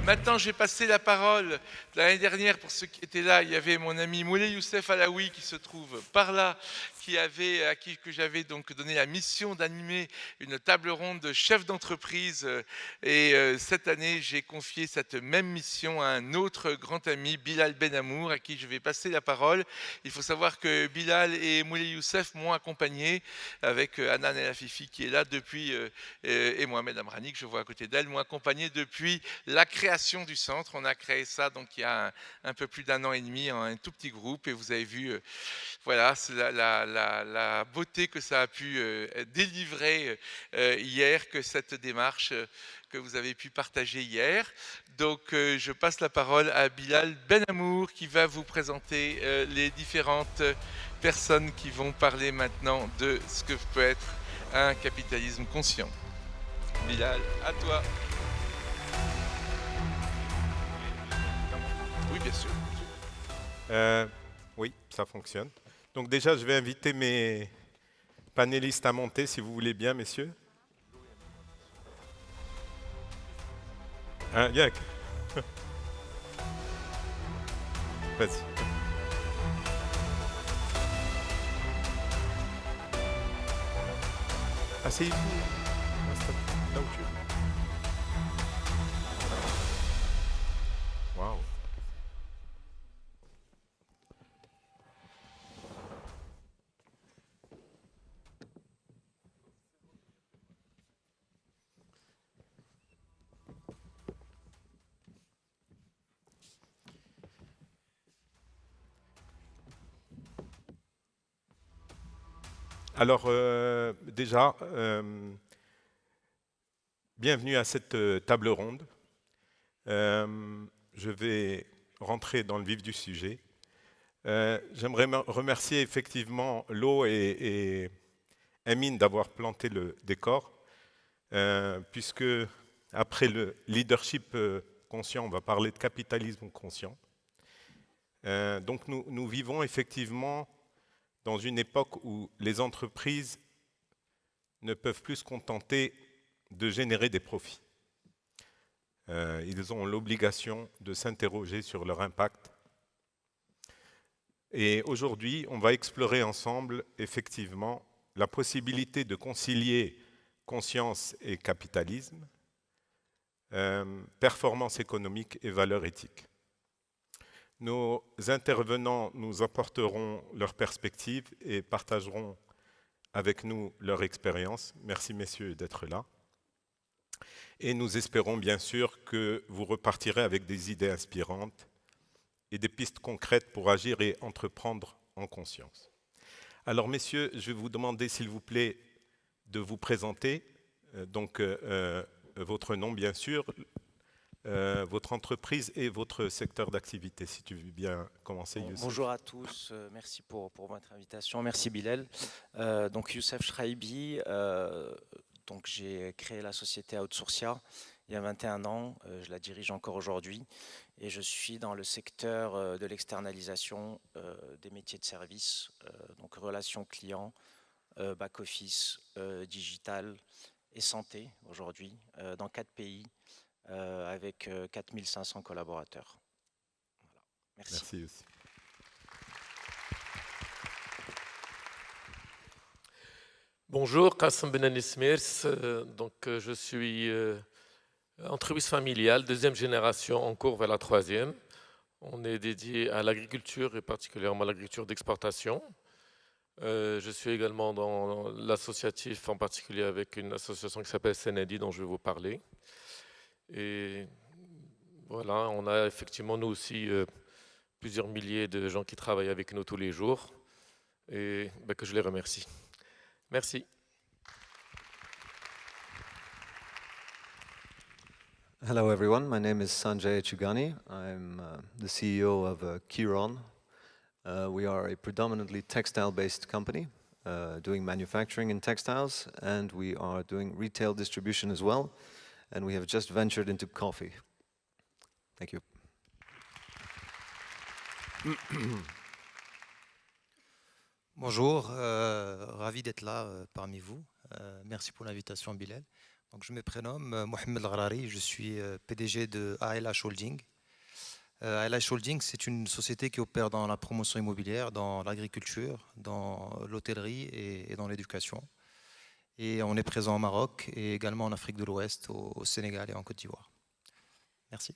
Maintenant, je vais passer la parole. L'année dernière, pour ceux qui étaient là, il y avait mon ami Moulay Youssef Alaoui qui se trouve par là, à qui que j'avais donc donné la mission d'animer une table ronde de chefs d'entreprise. Cette année, j'ai confié cette même mission à un autre grand ami, Bilal Benamour, à qui je vais passer la parole. Il faut savoir que Bilal et Moulay Youssef m'ont accompagné avec Anan El Afifi qui est là depuis et Mohamed Amrani que je vois à côté d'elle, m'ont accompagné depuis la création du centre. On a créé ça donc il y a un peu plus d'un an et demi en un tout petit groupe et vous avez vu voilà c'est la beauté que ça a pu délivrer hier, que cette démarche que vous avez pu partager hier. Donc je passe la parole à Bilal Benamour qui va vous présenter les différentes personnes qui vont parler maintenant de ce que peut être un capitalisme conscient. Bilal, à toi. Oui, bien sûr. Euh, oui, ça fonctionne. Donc déjà, je vais inviter mes panélistes à monter, si vous voulez bien, messieurs. Hein, Yank. Vas-y. Asseyez-vous. Là où tu es. Waouh. Alors, déjà, bienvenue à cette table ronde. Je vais rentrer dans le vif du sujet. J'aimerais remercier effectivement Lo et Emine d'avoir planté le décor, puisque après le leadership conscient, on va parler de capitalisme conscient. Donc nous vivons effectivement dans une époque où les entreprises ne peuvent plus se contenter de générer des profits. Ils ont l'obligation de s'interroger sur leur impact. Et aujourd'hui, on va explorer ensemble effectivement la possibilité de concilier conscience et capitalisme, performance économique et valeurs éthiques. Nos intervenants nous apporteront leurs perspectives et partageront avec nous leur expérience. Merci messieurs d'être là. Et nous espérons bien sûr que vous repartirez avec des idées inspirantes et des pistes concrètes pour agir et entreprendre en conscience. Alors messieurs, je vais vous demander s'il vous plaît de vous présenter. Votre nom bien sûr, votre entreprise et votre secteur d'activité, si tu veux bien commencer, Youssef. Bonjour à tous, merci pour votre invitation, merci Bilal. Donc Youssef Shraibi, donc j'ai créé la société Outsourcia il y a 21 ans, je la dirige encore aujourd'hui et je suis dans le secteur de l'externalisation des métiers de service, donc relations clients, back-office, digital et santé aujourd'hui, dans 4 pays avec 4500 collaborateurs. Voilà. Merci. Merci aussi. Bonjour, Qassem Benanis Mirs. Je suis entreprise familiale, deuxième génération, en cours vers la troisième. On est dédié à l'agriculture et particulièrement à l'agriculture d'exportation. Je suis également dans l'associatif, en particulier avec une association qui s'appelle Senedi, dont je vais vous parler. Et voilà, on a effectivement nous aussi plusieurs milliers de gens qui travaillent avec nous tous les jours et que je les remercie. Merci. Hello everyone, my name is Sanjay Chugani. I'm the CEO of Kiron. We are a predominantly textile-based company doing manufacturing in textiles, and we are doing retail distribution as well, and we have just ventured into coffee. Thank you. Bonjour, ravi d'être là parmi vous. Merci pour l'invitation, Bilal. Donc, je me prénomme Mohamed Gharari, je suis PDG de ALH Holding. ALH Holding, c'est une société qui opère dans la promotion immobilière, dans l'agriculture, dans l'hôtellerie et dans l'éducation. Et on est présent au Maroc et également en Afrique de l'Ouest, au Sénégal et en Côte d'Ivoire. Merci.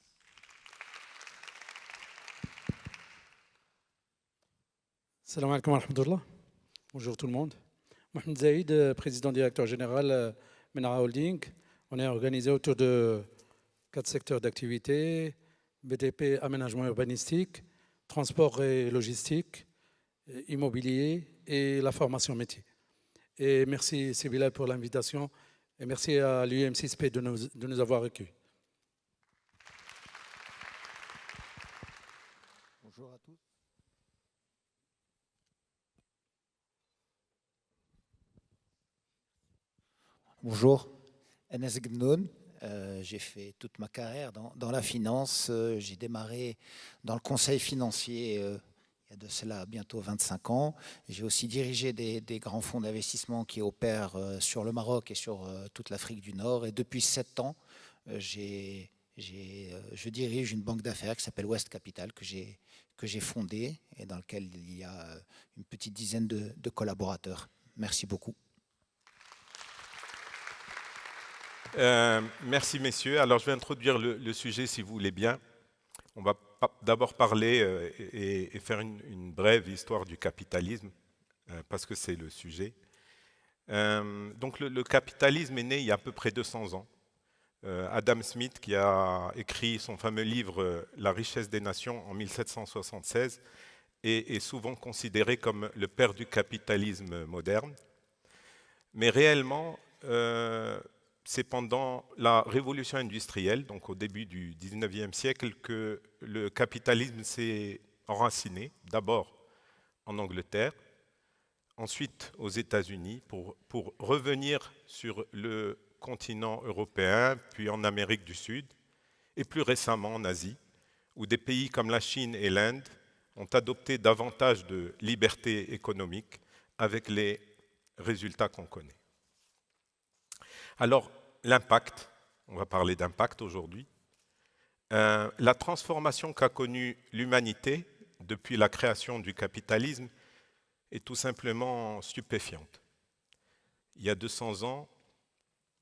Salam alaikum wa rahmatullah. Bonjour tout le monde. Mohamed Zaïd, président directeur général Menara Holding. On est organisé autour de 4 secteurs d'activité: BTP, aménagement urbanistique, transport et logistique, immobilier et la formation métier. Et merci Sibila pour l'invitation et merci à l'UM6P de nous avoir accueillis. Bonjour à tous. Bonjour, Enes Gnoun. J'ai fait toute ma carrière dans la finance. J'ai démarré dans le conseil financier il y a de cela bientôt 25 ans. J'ai aussi dirigé des grands fonds d'investissement qui opèrent sur le Maroc et sur toute l'Afrique du Nord. Et depuis 7 ans, je dirige une banque d'affaires qui s'appelle West Capital, que j'ai fondée et dans laquelle il y a une petite dizaine de collaborateurs. Merci beaucoup. Merci messieurs. Alors je vais introduire le sujet si vous voulez bien. On va d'abord parler et faire une brève histoire du capitalisme parce que c'est le sujet. Donc le capitalisme est né il y a à peu près 200 ans. Adam Smith, qui a écrit son fameux livre La richesse des nations en 1776, est souvent considéré comme le père du capitalisme moderne. Mais réellement, c'est pendant la révolution industrielle, donc au début du 19e siècle, que le capitalisme s'est enraciné, d'abord en Angleterre, ensuite aux États-Unis, pour revenir sur le continent européen, puis en Amérique du Sud, et plus récemment en Asie, où des pays comme la Chine et l'Inde ont adopté davantage de liberté économique avec les résultats qu'on connaît. Alors, l'impact, on va parler d'impact aujourd'hui. La transformation qu'a connue l'humanité depuis la création du capitalisme est tout simplement stupéfiante. Il y a 200 ans,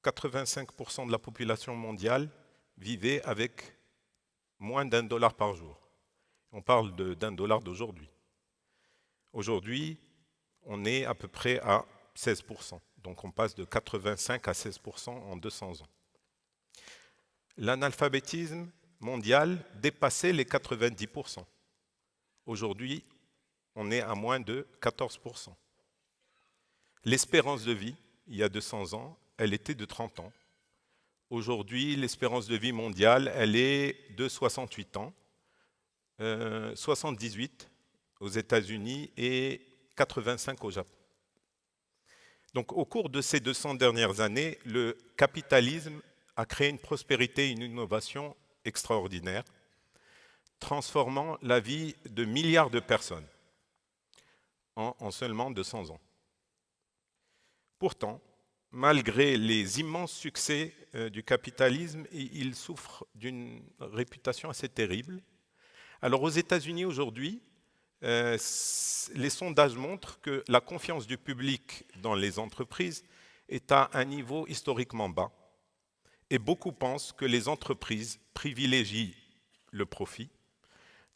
85% de la population mondiale vivait avec moins d'$1 par jour. On parle d'$1 d'aujourd'hui. Aujourd'hui, on est à peu près à 16%. Donc on passe de 85 à 16% en 200 ans. L'analphabétisme mondial dépassait les 90%. Aujourd'hui, on est à moins de 14%. L'espérance de vie, il y a 200 ans, elle était de 30 ans. Aujourd'hui, l'espérance de vie mondiale, elle est de 68 ans, 78 aux États-Unis et 85 au Japon. Donc, au cours de ces 200 dernières années, le capitalisme a créé une prospérité et une innovation extraordinaire, transformant la vie de milliards de personnes en seulement 200 ans. Pourtant, malgré les immenses succès du capitalisme, il souffre d'une réputation assez terrible. Alors, aux États-Unis aujourd'hui, les sondages montrent que la confiance du public dans les entreprises est à un niveau historiquement bas. Et beaucoup pensent que les entreprises privilégient le profit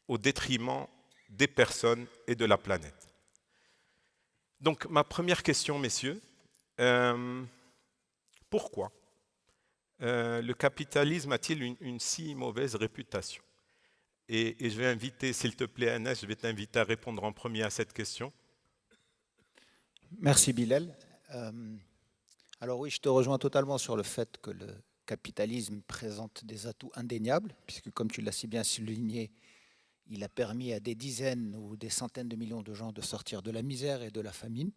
au détriment des personnes et de la planète. Donc, ma première question, messieurs, pourquoi le capitalisme a-t-il une si mauvaise réputation ? Et je vais inviter, s'il te plaît, Anas, je vais t'inviter à répondre en premier à cette question. Merci Bilal. Alors oui, je te rejoins totalement sur le fait que le capitalisme présente des atouts indéniables, puisque comme tu l'as si bien souligné, il a permis à des dizaines ou des centaines de millions de gens de sortir de la misère et de la famine.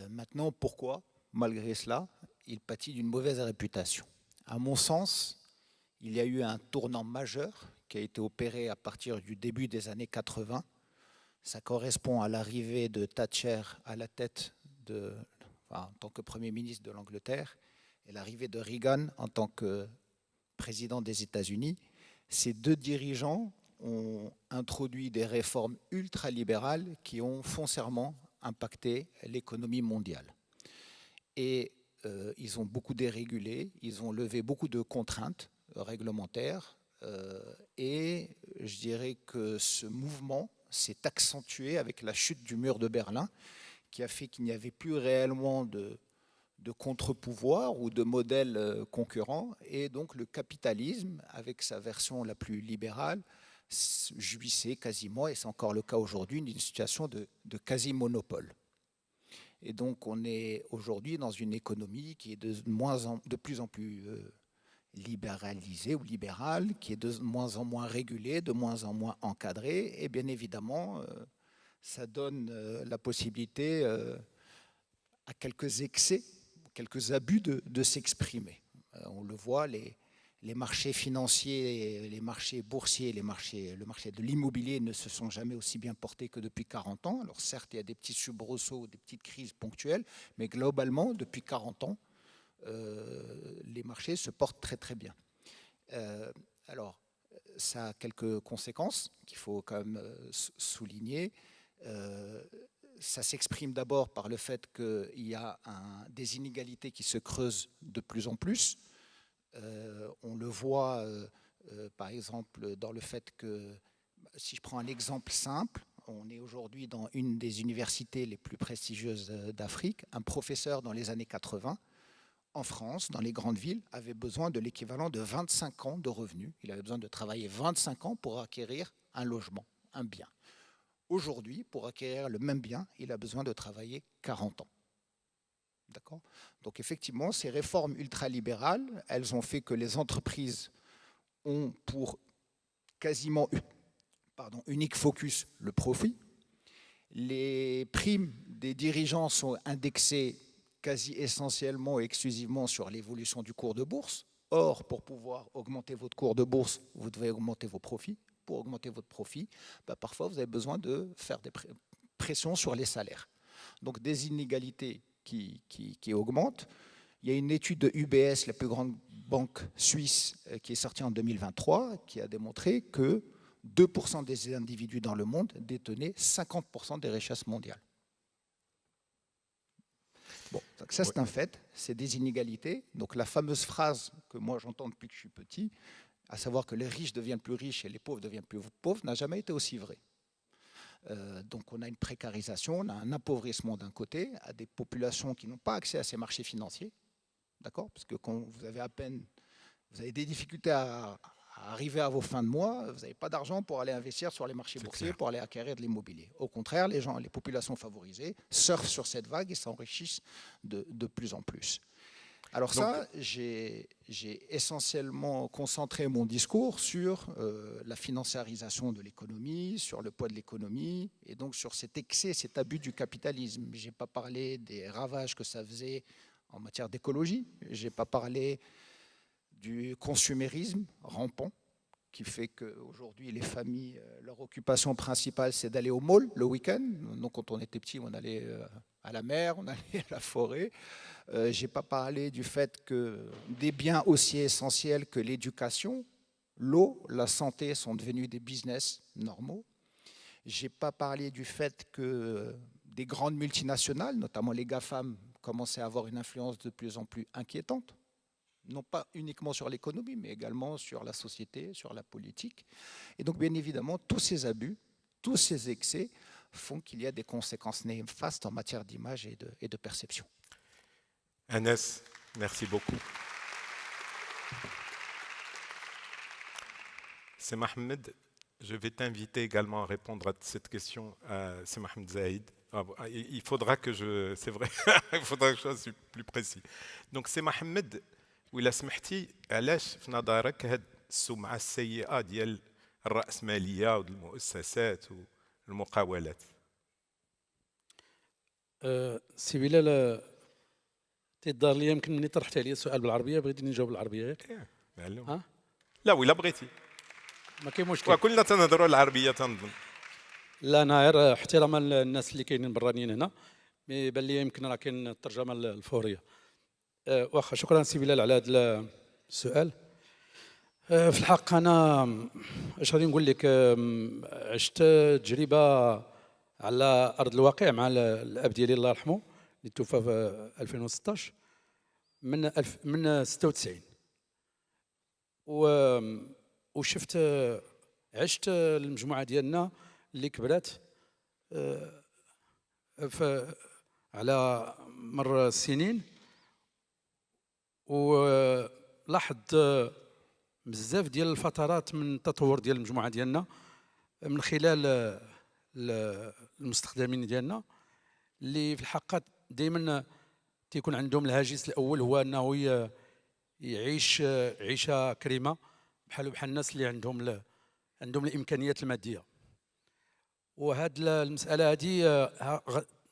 Maintenant, pourquoi, malgré cela, il pâtit d'une mauvaise réputation ? À mon sens, il y a eu un tournant majeur qui a été opéré à partir du début des années 80. Ça correspond à l'arrivée de Thatcher à la tête en tant que Premier ministre de l'Angleterre et l'arrivée de Reagan en tant que président des États-Unis, ces deux dirigeants ont introduit des réformes ultralibérales qui ont foncièrement impacté l'économie mondiale. Et ils ont beaucoup dérégulé, ils ont levé beaucoup de contraintes réglementaires et je dirais que ce mouvement s'est accentué avec la chute du mur de Berlin qui a fait qu'il n'y avait plus réellement de contre-pouvoir ou de modèle concurrent et donc le capitalisme avec sa version la plus libérale jouissait quasiment, et c'est encore le cas aujourd'hui, d'une situation de quasi-monopole. Et donc on est aujourd'hui dans une économie qui est de plus en plus libéralisée ou libérale, qui est de moins en moins régulée, de moins en moins encadrée, et bien évidemment ça donne la possibilité à quelques excès, quelques abus de s'exprimer. On le voit, les marchés financiers, les marchés boursiers, le marché de l'immobilier ne se sont jamais aussi bien portés que depuis 40 ans. Alors certes, il y a des petits soubresauts, des petites crises ponctuelles, mais globalement, depuis 40 ans, les marchés se portent très très bien. Alors, ça a quelques conséquences qu'il faut quand même souligner. Ça s'exprime d'abord par le fait qu'il y a des inégalités qui se creusent de plus en plus. On le voit par exemple dans le fait que, si je prends un exemple simple, on est aujourd'hui dans une des universités les plus prestigieuses d'Afrique. Un professeur dans les années 80, en France, dans les grandes villes, avait besoin de l'équivalent de 25 ans de revenus. Il avait besoin de travailler 25 ans pour acquérir un logement, un bien. Aujourd'hui, pour acquérir le même bien, il a besoin de travailler 40 ans. D'accord ? Donc effectivement, ces réformes ultralibérales, elles ont fait que les entreprises ont pour quasiment unique focus le profit. Les primes des dirigeants sont indexées quasi essentiellement et exclusivement sur l'évolution du cours de bourse. Or, pour pouvoir augmenter votre cours de bourse, vous devez augmenter vos profits. Pour augmenter votre profit, parfois vous avez besoin de faire des pressions sur les salaires. Donc des inégalités qui augmentent. Il y a une étude de UBS, la plus grande banque suisse, qui est sortie en 2023, qui a démontré que 2% des individus dans le monde détenaient 50% des richesses mondiales. Bon, donc ça c'est un fait, c'est des inégalités. Donc la fameuse phrase que moi j'entends depuis que je suis petit, à savoir que les riches deviennent plus riches et les pauvres deviennent plus pauvres, n'a jamais été aussi vrai. Donc on a une précarisation, on a un appauvrissement d'un côté, à des populations qui n'ont pas accès à ces marchés financiers, d'accord ? Parce que quand vous avez des difficultés à arriver à vos fins de mois, vous n'avez pas d'argent pour aller investir sur les marchés boursiers, pour aller acquérir de l'immobilier. Au contraire, les populations favorisées surfent sur cette vague et s'enrichissent de plus en plus. Alors ça, j'ai essentiellement concentré mon discours sur la financiarisation de l'économie, sur le poids de l'économie, et donc sur cet excès, cet abus du capitalisme. Je n'ai pas parlé des ravages que ça faisait en matière d'écologie, je n'ai pas parlé du consumérisme rampant, qui fait qu'aujourd'hui, les familles, leur occupation principale, c'est d'aller au mall le week-end. Donc, quand on était petit, on allait à la mer, on allait à la forêt. Je n'ai pas parlé du fait que des biens aussi essentiels que l'éducation, l'eau, la santé sont devenus des business normaux. Je n'ai pas parlé du fait que des grandes multinationales, notamment les GAFAM, commençaient à avoir une influence de plus en plus inquiétante. Non pas uniquement sur l'économie, mais également sur la société, sur la politique. Et donc, bien évidemment, tous ces abus, tous ces excès font qu'il y a des conséquences néfastes en matière d'image et de perception. Anas, merci beaucoup. C'est Mohamed, je vais t'inviter également à répondre à cette question. C'est Mohamed Zaïd. Il faudra que c'est vrai, il faudra que je sois plus précis. Donc, c'est Mohamed. وإلا سمحتي علاش في نظرك هاد السمعة السيئة ديال الرأسمالية والمؤسسات والمقاولات؟ سي بلال تيظهر لي يمكن ملي طرحت عليا السؤال بالعربية بغيتي نجاوب بالعربية ياك؟ معلوم. لا وإلا بغيتي. ما كاين مشكل. وكلنا تنهضروا العربية تنظن. لا أنا غير احتراما للناس اللي كاينين برانيين هنا، مي بان لي يمكن راه كاين الترجمة الفورية. واخا شكرا سي بلال على هذا السؤال. في الحق انا اش غادي نقول لك، عشت تجربه على ارض الواقع مع الاب ديالي الله يرحمه اللي توفى في 2016 من 96. وشفت عشت المجموعه ديالنا اللي كبرات على مر السنين، ولاحظت بزاف ديال الفترات من التطور ديال المجموعه ديالنا من خلال المستخدمين ديالنا اللي في الحقيقه دائما تيكون عندهم الهاجس الاول هو انه يعيش عيشه كريمه بحال الناس اللي عندهم الامكانيات الماديه. وهاد المساله هذه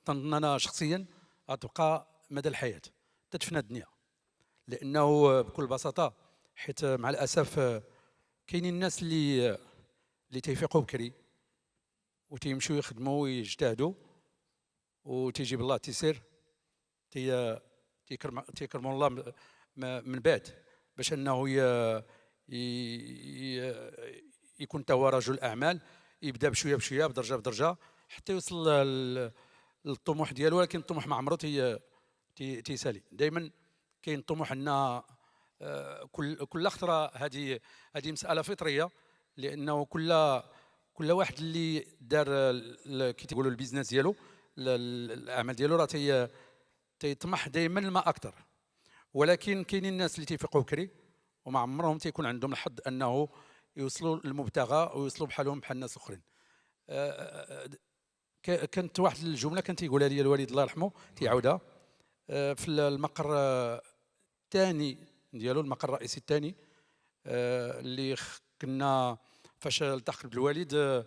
تنظن انا شخصيا غتبقى مدى الحياه تدفن الدنيا، لانه بكل بساطه حيت مع الاسف كاينين الناس اللي تيفيقوا بكري وتيمشيو يخدموا ويجتهدوا وتيجيب الله تيسير تيكرموا الله من بعد باش انه يكون هو رجل اعمال، يبدا بشويه بشويه بدرجه بدرجه حتى يوصل للطموح ديالو، ولكن الطموح ما عمره تيسالي. دائما كاين طموح ان كل خطره هذه مساله فطريه، لانه كل واحد اللي دار كي تيقولوا البيزنس ديالو الاعمال ديالو راه تيطمح دائما لما اكثر. ولكن كاينين الناس اللي تيفيقوا بكري وما عمرهم تيكون عندهم الحظ انه يوصلوا للمبتغى ويوصلوا بحالهم بحال الناس الاخرين. كانت واحد الجمله كان تيقولها لي الوالد الله يرحمه تيعاودها في المقر الثاني ديالو، المقر الرئيسي الثاني اللي كنا فاش التحقت بالوالد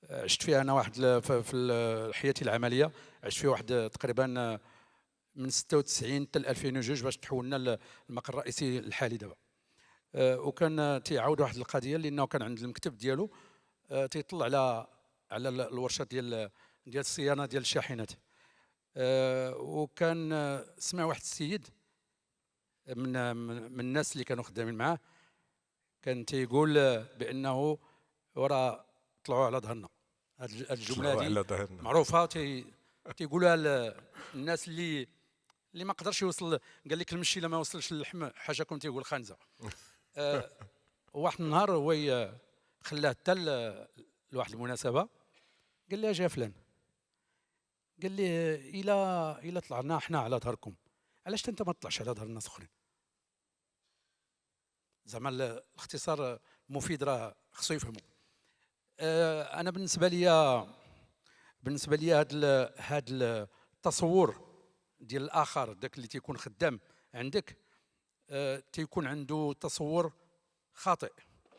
عشت فيها انا واحد في حياتي العمليه، عشت فيها واحد تقريبا من 96 حتى 2002 باش تحولنا للمقر الرئيسي الحالي دابا. وكان تيعاود واحد القضيه لانه كان عند المكتب ديالو تيطلع على الورشه ديال الصيانه ديال الشاحنات. وكان سمع واحد السيد من الناس اللي كانوا خدامين معاه كان تيقول بانه وراه طلعوا على ظهرنا. هذه الجمله هذه معروفه تيقولها الناس اللي ما قدرش يوصل، قال لك المشي لما وصلش للحم حاشاكم تيقول خنزه. واحد النهار هو خلاه حتى لواحد المناسبه، قال لي اجي فلان، قال لي الا طلعنا احنا على ظهركم علاش انت ما تطلعش على ظهر الناس اخرين؟ زعما الاختصار مفيد راه خصو يفهموا. انا بالنسبه لي هذا التصور ديال الاخر، داك اللي تيكون خدام عندك تيكون عنده تصور خاطئ،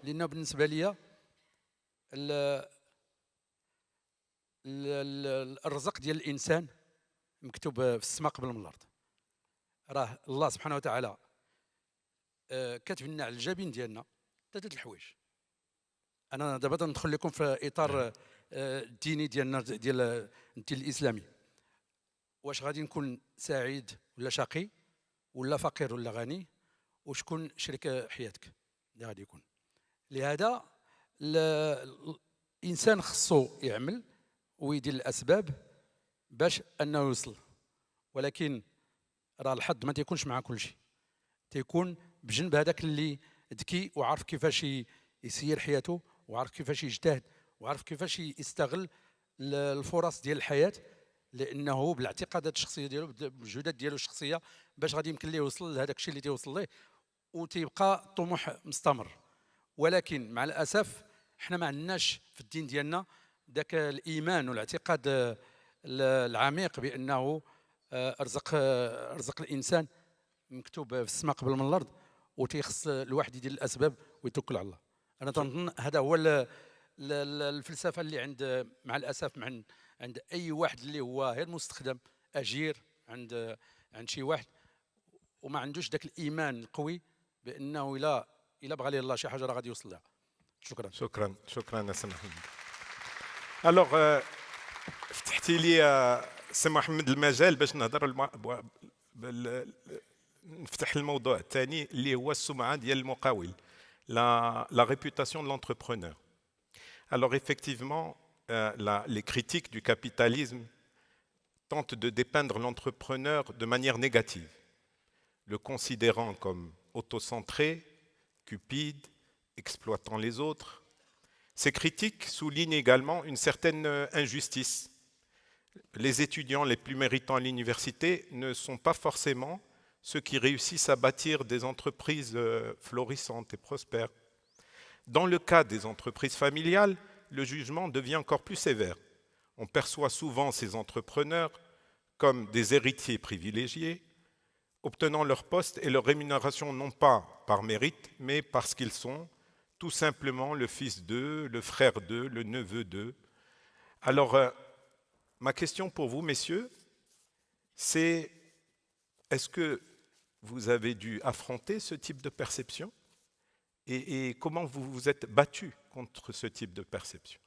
لانه بالنسبه لي الرزق ديال الانسان مكتوب في السماء قبل من الارض. راه الله سبحانه وتعالى كاتب لنا على الجبين ديالنا ثلاثه الحوايج. انا دابا ندخل لكم في اطار الديني ديالنا ديال الدين الاسلامي. واش غادي نكون سعيد ولا شقي ولا فقير ولا غني، وشكون شريك حياتك اللي غادي يكون؟ لهذا الانسان خصو يعمل ويدير الاسباب باش انه يوصل، ولكن راه الحظ ما تيكونش مع كل شيء، تيكون بجنب هذاك اللي ذكي وعارف كيفاش يسير حياته وعارف كيفاش يجتهد وعارف كيفاش يستغل الفرص ديال الحياه، لانه بالاعتقادات الشخصيه ديالو بالجهودات ديالو الشخصيه باش غادي يمكن ليه يوصل لهذاك الشيء اللي تيوصل ليه، وتيبقى الطموح مستمر. ولكن مع الاسف حنا ما عندناش في الدين ديالنا ذاك الايمان والاعتقاد العميق بانه رزق الانسان مكتوب في السماء قبل من الارض، وتيخص الواحد يدير الاسباب ويتوكل على الله. انا تنظن هذا هو الفلسفه اللي مع الاسف عند اي واحد اللي هو غير مستخدم اجير عند شي واحد وما عندوش ذاك الايمان القوي بانه الا بغى ليه الله شي حاجه راه غادي يوصل لها. شكرا سي محمد. الوغ فتحتي لي سي محمد المجال باش نهضر نفتح الموضوع الثاني اللي هو السمعة ديال المقاول, la réputation de l'entrepreneur. Alors effectivement, les critiques du capitalisme tentent de dépeindre l'entrepreneur de manière négative, le considérant comme autocentré, cupide, exploitant les autres. Ces critiques soulignent également une certaine injustice. Les étudiants les plus méritants à l'université ne sont pas forcément ceux qui réussissent à bâtir des entreprises florissantes et prospères. Dans le cas des entreprises familiales, le jugement devient encore plus sévère. On perçoit souvent ces entrepreneurs comme des héritiers privilégiés, obtenant leur poste et leur rémunération non pas par mérite, mais parce qu'ils sont tout simplement le fils d'eux, le frère d'eux, le neveu d'eux. Alors, ma question pour vous, messieurs, c'est est-ce que vous avez dû affronter ce type de perception et comment vous vous êtes battu contre ce type de perception?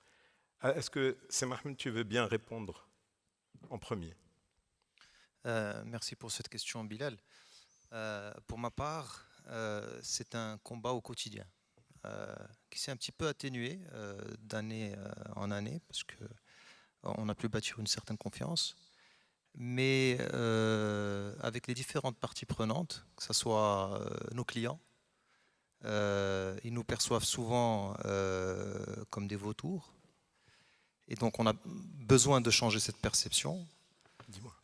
Est-ce que, Mohamed, tu veux bien répondre en premier? Merci pour cette question, Bilal. Pour ma part, c'est un combat au quotidien qui s'est un petit peu atténué d'année en année parce qu'on a pu bâtir une certaine confiance. Mais avec les différentes parties prenantes, que ce soit nos clients, ils nous perçoivent souvent comme des vautours. Et donc on a besoin de changer cette perception.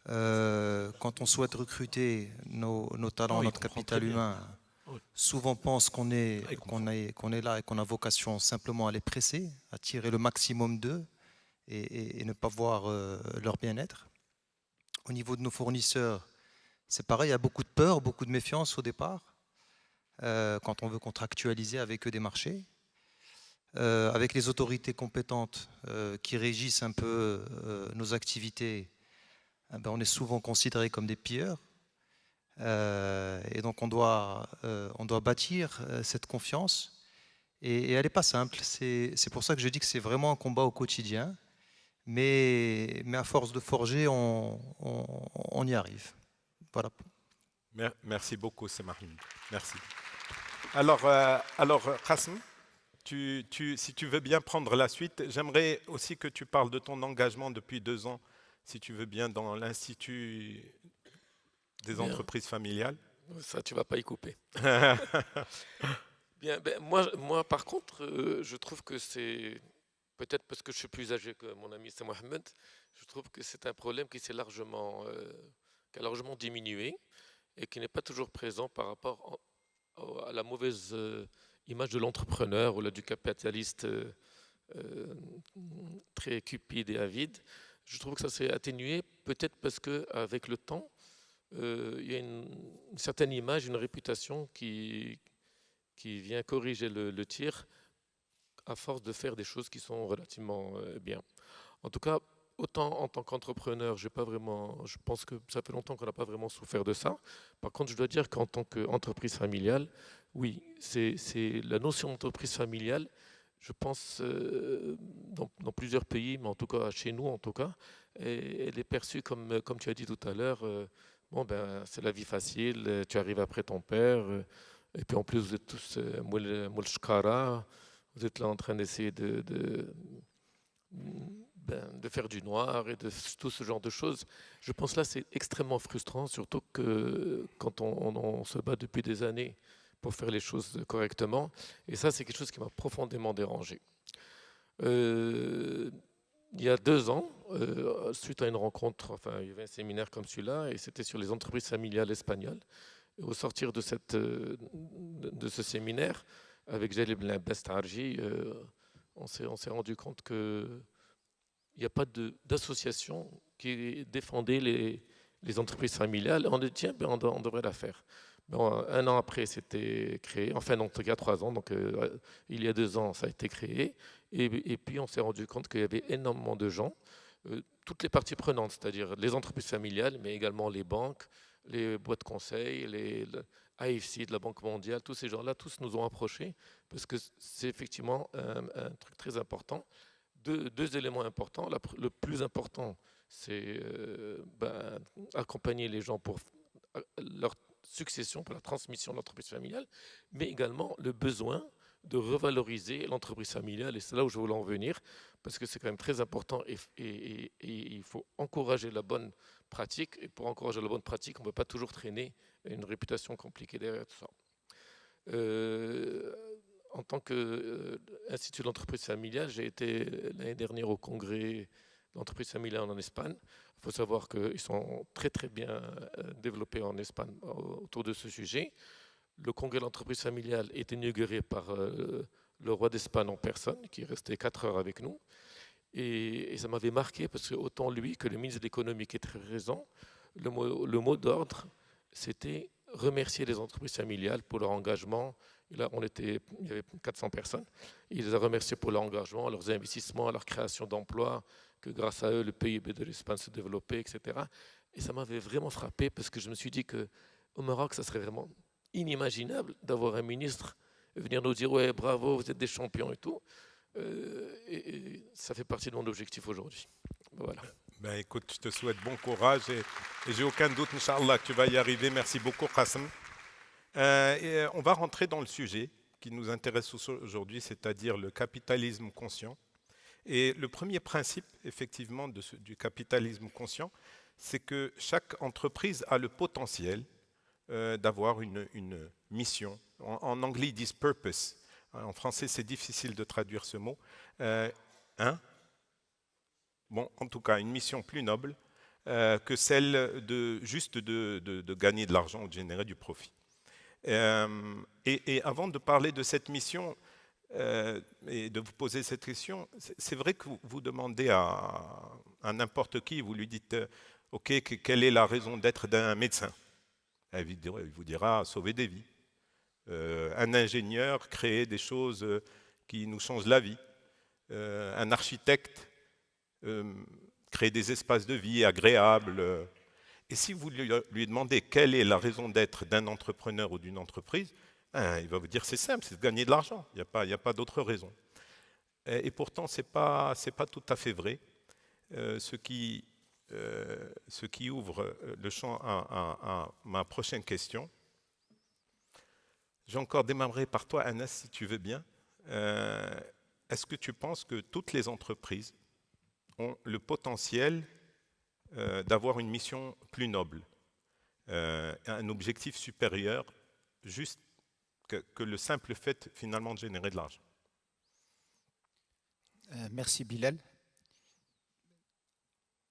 Quand on souhaite recruter nos talents, notre capital humain, souvent pense qu'on est là et qu'on a vocation simplement à les presser, à tirer le maximum d'eux et ne pas voir leur bien-être. Au niveau de nos fournisseurs, c'est pareil, il y a beaucoup de peur, beaucoup de méfiance au départ, quand on veut contractualiser avec eux des marchés. Avec les autorités compétentes qui régissent un peu nos activités, on est souvent considéré comme des pilleurs. Et donc on doit bâtir cette confiance. Et elle n'est pas simple. C'est pour ça que je dis que c'est vraiment un combat au quotidien. Mais à force de forger, on y arrive. Voilà. Merci beaucoup, Mohamed. Merci. Alors Qasim, si tu veux bien prendre la suite, j'aimerais aussi que tu parles de ton engagement depuis 2 ans, si tu veux bien, dans l'Institut des entreprises familiales. Ça, tu ne vas pas y couper. Bien, moi, par contre, je trouve que c'est... Peut-être parce que je suis plus âgé que mon ami Mohamed, je trouve que c'est un problème qui a largement diminué et qui n'est pas toujours présent par rapport à la mauvaise image de l'entrepreneur ou du capitaliste très cupide et avide. Je trouve que ça s'est atténué, peut-être parce qu'avec le temps, il y a une certaine image, une réputation qui vient corriger le tir à force de faire des choses qui sont relativement bien. En tout cas, autant en tant qu'entrepreneur, je pense que ça fait longtemps qu'on n'a pas vraiment souffert de ça. Par contre, je dois dire qu'en tant qu'entreprise familiale, oui, c'est la notion d'entreprise familiale, je pense, dans plusieurs pays, mais en tout cas chez nous, en tout cas, elle est perçue comme tu as dit tout à l'heure, c'est la vie facile, tu arrives après ton père, et puis en plus vous êtes tous moul shkara, vous êtes là en train d'essayer de faire du noir et de tout ce genre de choses. Je pense là c'est extrêmement frustrant, surtout que quand on se bat depuis des années pour faire les choses correctement. Et ça, c'est quelque chose qui m'a profondément dérangé. Il y a 2 ans, suite à une rencontre, il y avait un séminaire comme celui-là, et c'était sur les entreprises familiales espagnoles. Et au sortir de ce séminaire, avec Jalil Ben Abbas Tarji, on s'est rendu compte qu'il n'y a pas d'association qui défendait les entreprises familiales. On dit, tiens, on devrait la faire. Bon, 1 an après, c'était créé. Enfin, non, il y a 3 ans, donc il y a 2 ans, ça a été créé. Et puis, on s'est rendu compte qu'il y avait énormément de gens, toutes les parties prenantes, c'est-à-dire les entreprises familiales, mais également les banques, les boîtes conseil, les AFC de la Banque mondiale, tous ces gens-là, tous nous ont approchés, parce que c'est effectivement un truc très important. 2 éléments importants. Le plus important, c'est accompagner les gens pour succession, pour la transmission de l'entreprise familiale, mais également le besoin de revaloriser l'entreprise familiale. Et c'est là où je voulais en venir, parce que c'est quand même très important et il faut encourager la bonne pratique. Et pour encourager la bonne pratique, on ne peut pas toujours traîner une réputation compliquée derrière tout ça. En tant qu'Institut de l'entreprise familiale, j'ai été l'année dernière au congrès de l'entreprise familiale en Espagne. Il faut savoir qu'ils sont très très bien développés en Espagne autour de ce sujet. Le congrès de l'entreprise familiale est inauguré par le roi d'Espagne en personne, qui est resté 4 heures avec nous. Et ça m'avait marqué parce que autant lui que le ministre de l'économie qui est très présent, le mot d'ordre, c'était remercier les entreprises familiales pour leur engagement. Et là, il y avait 400 personnes. Il les a remerciés pour leur engagement, leurs investissements, leur création d'emplois, que grâce à eux, le PIB de l'Espagne se développait, etc. Et ça m'avait vraiment frappé parce que je me suis dit qu'au Maroc, ça serait vraiment inimaginable d'avoir un ministre venir nous dire « Ouais, bravo, vous êtes des champions et tout ». Et ça fait partie de mon objectif aujourd'hui. Voilà. Ben écoute, je te souhaite bon courage et j'ai aucun doute, Inch'Allah, que tu vas y arriver. Merci beaucoup, Qassem. On va rentrer dans le sujet qui nous intéresse aujourd'hui, c'est-à-dire le capitalisme conscient. Et le premier principe, effectivement, du capitalisme conscient, c'est que chaque entreprise a le potentiel d'avoir une mission. En anglais, ils disent purpose. En français, c'est difficile de traduire ce mot. Bon, en tout cas, une mission plus noble que celle de gagner de l'argent ou de générer du profit. Et avant de parler de cette mission et de vous poser cette question, c'est vrai que vous demandez à n'importe qui, vous lui dites « Ok, quelle est la raison d'être d'un médecin ?» Il vous dira « sauver des vies ». Un ingénieur, créer des choses qui nous changent la vie. Un architecte, créer des espaces de vie agréables. Et si vous lui demandez quelle est la raison d'être d'un entrepreneur ou d'une entreprise, il va vous dire c'est simple, c'est de gagner de l'argent. Il n'y a pas d'autre raison. Et pourtant, ce n'est pas tout à fait vrai. Ce qui ouvre le champ à ma prochaine question. J'ai encore démarré par toi, Anas, si tu veux bien. Est-ce que tu penses que toutes les entreprises ont le potentiel d'avoir une mission plus noble, un objectif supérieur, juste que le simple fait finalement de générer de l'argent? Merci Bilal.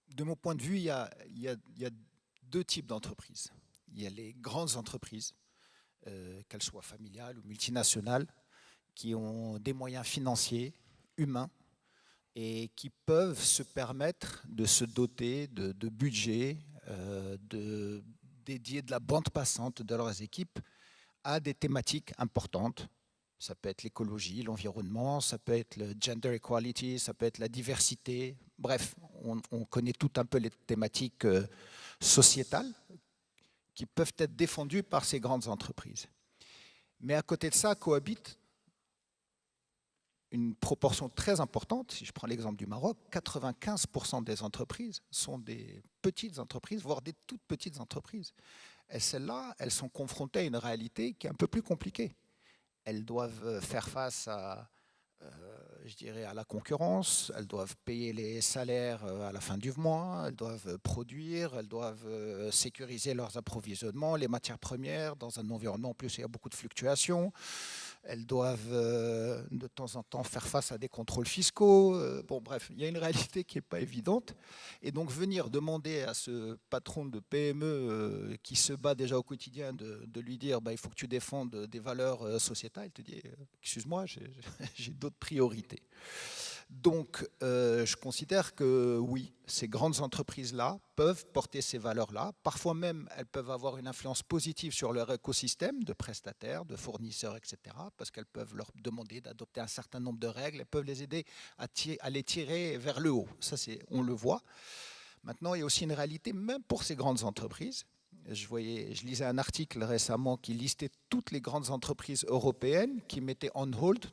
De mon point de vue, il y a 2 types d'entreprises. Il y a les grandes entreprises, qu'elles soient familiales ou multinationales, qui ont des moyens financiers, humains, et qui peuvent se permettre de se doter de budgets, de dédier de la bande passante de leurs équipes à des thématiques importantes. Ça peut être l'écologie, l'environnement, ça peut être le gender equality, ça peut être la diversité. Bref, on connaît tout un peu les thématiques sociétales qui peuvent être défendues par ces grandes entreprises. Mais à côté de ça, cohabitent une proportion très importante. Si je prends l'exemple du Maroc, 95% des entreprises sont des petites entreprises, voire des toutes petites entreprises. Et celles-là, elles sont confrontées à une réalité qui est un peu plus compliquée. Elles doivent faire face à la concurrence, elles doivent payer les salaires à la fin du mois, elles doivent produire, elles doivent sécuriser leurs approvisionnements, les matières premières, dans un environnement en plus il y a beaucoup de fluctuations. Elles doivent de temps en temps faire face à des contrôles fiscaux. Bon, bref, il y a une réalité qui n'est pas évidente. Et donc venir demander à ce patron de PME qui se bat déjà au quotidien de lui dire il faut que tu défendes des valeurs sociétales, il te dit excuse-moi, j'ai d'autres priorités. Donc, je considère que oui, ces grandes entreprises-là peuvent porter ces valeurs-là. Parfois même, elles peuvent avoir une influence positive sur leur écosystème de prestataires, de fournisseurs, etc. Parce qu'elles peuvent leur demander d'adopter un certain nombre de règles. Elles peuvent les aider à les tirer vers le haut. Ça, on le voit. Maintenant, il y a aussi une réalité, même pour ces grandes entreprises. Je lisais un article récemment qui listait toutes les grandes entreprises européennes qui mettaient on hold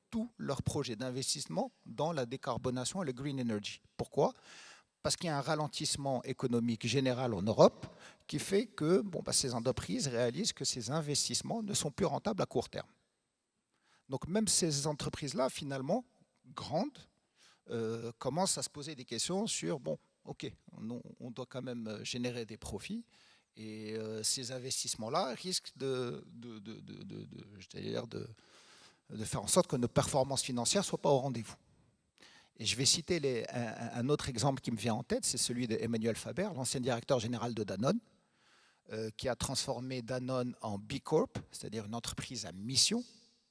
tous leurs projets d'investissement dans la décarbonation et le green energy. Pourquoi ? parce qu'il y a un ralentissement économique général en Europe qui fait que ces entreprises réalisent que ces investissements ne sont plus rentables à court terme. Donc même ces entreprises-là, finalement, grandes, commencent à se poser des questions sur, ok, on doit quand même générer des profits, et ces investissements-là risquent de faire en sorte que nos performances financières ne soient pas au rendez-vous. Et je vais citer un autre exemple qui me vient en tête, c'est celui d'Emmanuel Faber, l'ancien directeur général de Danone, qui a transformé Danone en B Corp, c'est-à-dire une entreprise à mission,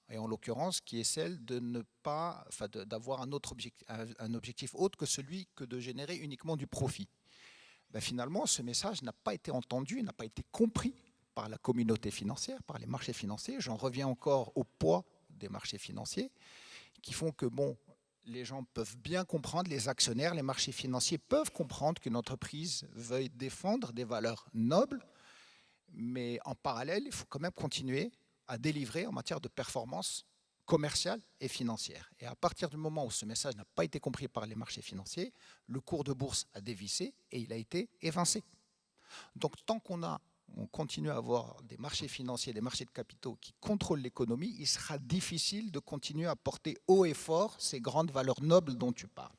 et en l'occurrence qui est celle de ne pas, d'avoir un objectif autre que celui que de générer uniquement du profit. Finalement, ce message n'a pas été entendu, n'a pas été compris par la communauté financière, par les marchés financiers. J'en reviens encore au poids des marchés financiers, qui font que les gens peuvent bien comprendre, les actionnaires, les marchés financiers peuvent comprendre qu'une entreprise veuille défendre des valeurs nobles, mais en parallèle, il faut quand même continuer à délivrer en matière de performance commerciale et financière. Et à partir du moment où ce message n'a pas été compris par les marchés financiers, le cours de bourse a dévissé et il a été évincé. Donc tant qu'on continue à avoir des marchés financiers, des marchés de capitaux qui contrôlent l'économie, il sera difficile de continuer à porter haut et fort ces grandes valeurs nobles dont tu parles.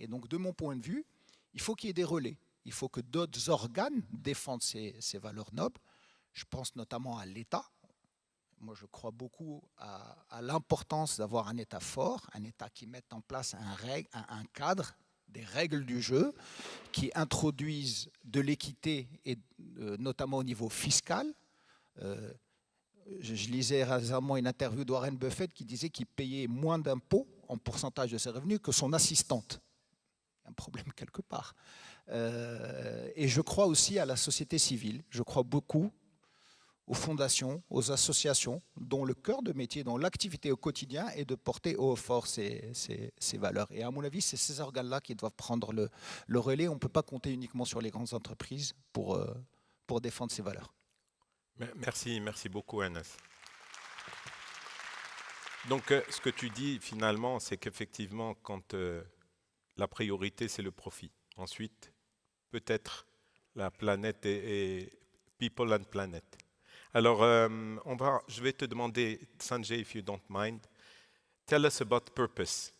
Et donc, de mon point de vue, il faut qu'il y ait des relais. Il faut que d'autres organes défendent ces valeurs nobles. Je pense notamment à l'État. Moi, je crois beaucoup à l'importance d'avoir un État fort, un État qui mette en place un cadre, des règles du jeu, qui introduisent de l'équité, et notamment au niveau fiscal. Je lisais récemment une interview de Warren Buffett qui disait qu'il payait moins d'impôts en pourcentage de ses revenus que son assistante. Il y a un problème quelque part. Et je crois aussi à la société civile. Je crois beaucoup aux fondations, aux associations, dont le cœur de métier, dont l'activité au quotidien est de porter haut et fort ces valeurs. Et à mon avis, c'est ces organes-là qui doivent prendre le relais. On ne peut pas compter uniquement sur les grandes entreprises pour défendre ces valeurs. Merci beaucoup, Anas. Donc, ce que tu dis finalement, c'est qu'effectivement, quand la priorité, c'est le profit. Ensuite, peut-être la planète et people and planet. Alors, je vais te demander, Sanjay, if you don't mind, tell us about purpose.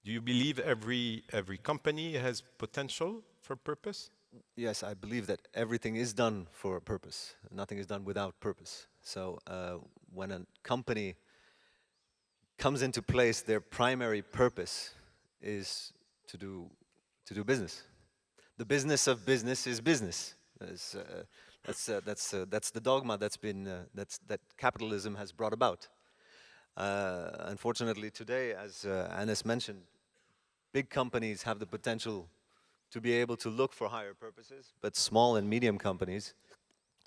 Do you believe every company has potential for purpose? Yes, I believe that everything is done for a purpose. Nothing is done without purpose. So when a company comes into place, their primary purpose is to do business. The business of business is business. That's the dogma that capitalism has brought about. Unfortunately, today, as Anas mentioned, big companies have the potential to be able to look for higher purposes, but small and medium companies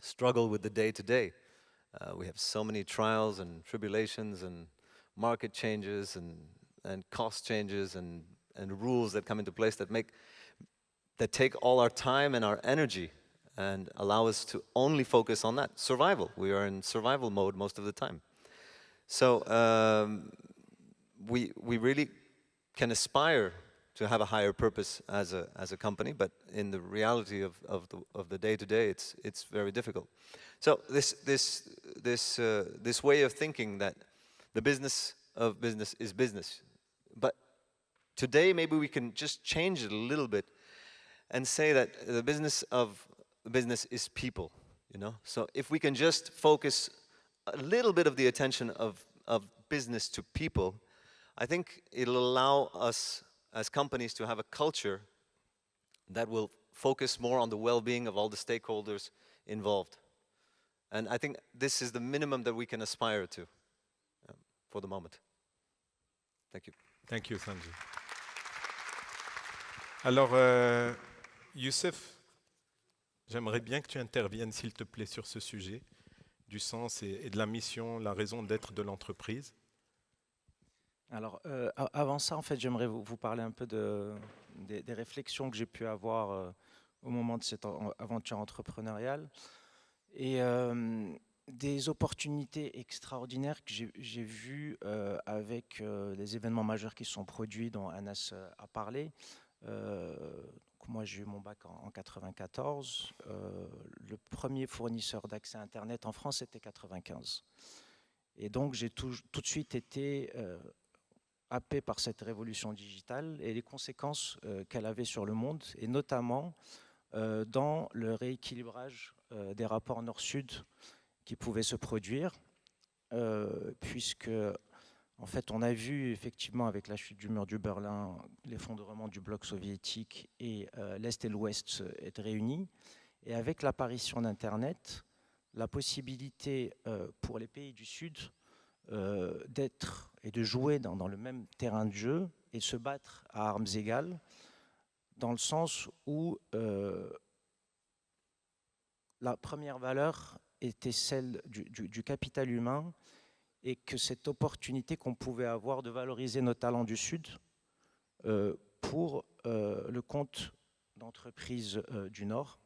struggle with the day-to-day. We have so many trials and tribulations and market changes and cost changes and rules that come into place that take all our time and our energy and allow us to only focus on that. Survival. We are in survival mode most of the time. So we really can aspire to have a higher purpose as a company, but in the reality of the day-to-day, it's very difficult. So this way of thinking that the business of business is business, but today maybe we can just change it a little bit and say that the business of business is people. So if we can just focus a little bit of the attention of business to people, I think it'll allow us as companies to have a culture that will focus more on the well-being of all the stakeholders involved. And I think this is the minimum that we can aspire to for the moment. Thank you. Thank you, Sanjay. Alors, Youssef, j'aimerais bien que tu interviennes, s'il te plaît, sur ce sujet du sens et de la mission, la raison d'être de l'entreprise. Alors, avant ça, en fait, j'aimerais vous parler un peu des réflexions que j'ai pu avoir au moment de cette aventure entrepreneuriale et des opportunités extraordinaires que j'ai vues avec les événements majeurs qui se sont produits, dont Anas a parlé. moi j'ai eu mon bac en 94. Le premier fournisseur d'accès à Internet en France c'était 95. Et donc j'ai tout de suite été happé par cette révolution digitale et les conséquences qu'elle avait sur le monde, et notamment dans le rééquilibrage des rapports nord-sud qui pouvaient se produire, puisque en fait on a vu effectivement avec la chute du mur du Berlin, l'effondrement du bloc soviétique et l'Est et l'Ouest être réunis, et avec l'apparition d'Internet, la possibilité pour les pays du Sud d'être et de jouer dans le même terrain de jeu et se battre à armes égales, dans le sens où la première valeur était celle du capital humain, et que cette opportunité qu'on pouvait avoir de valoriser nos talents du Sud pour le compte d'entreprises du Nord,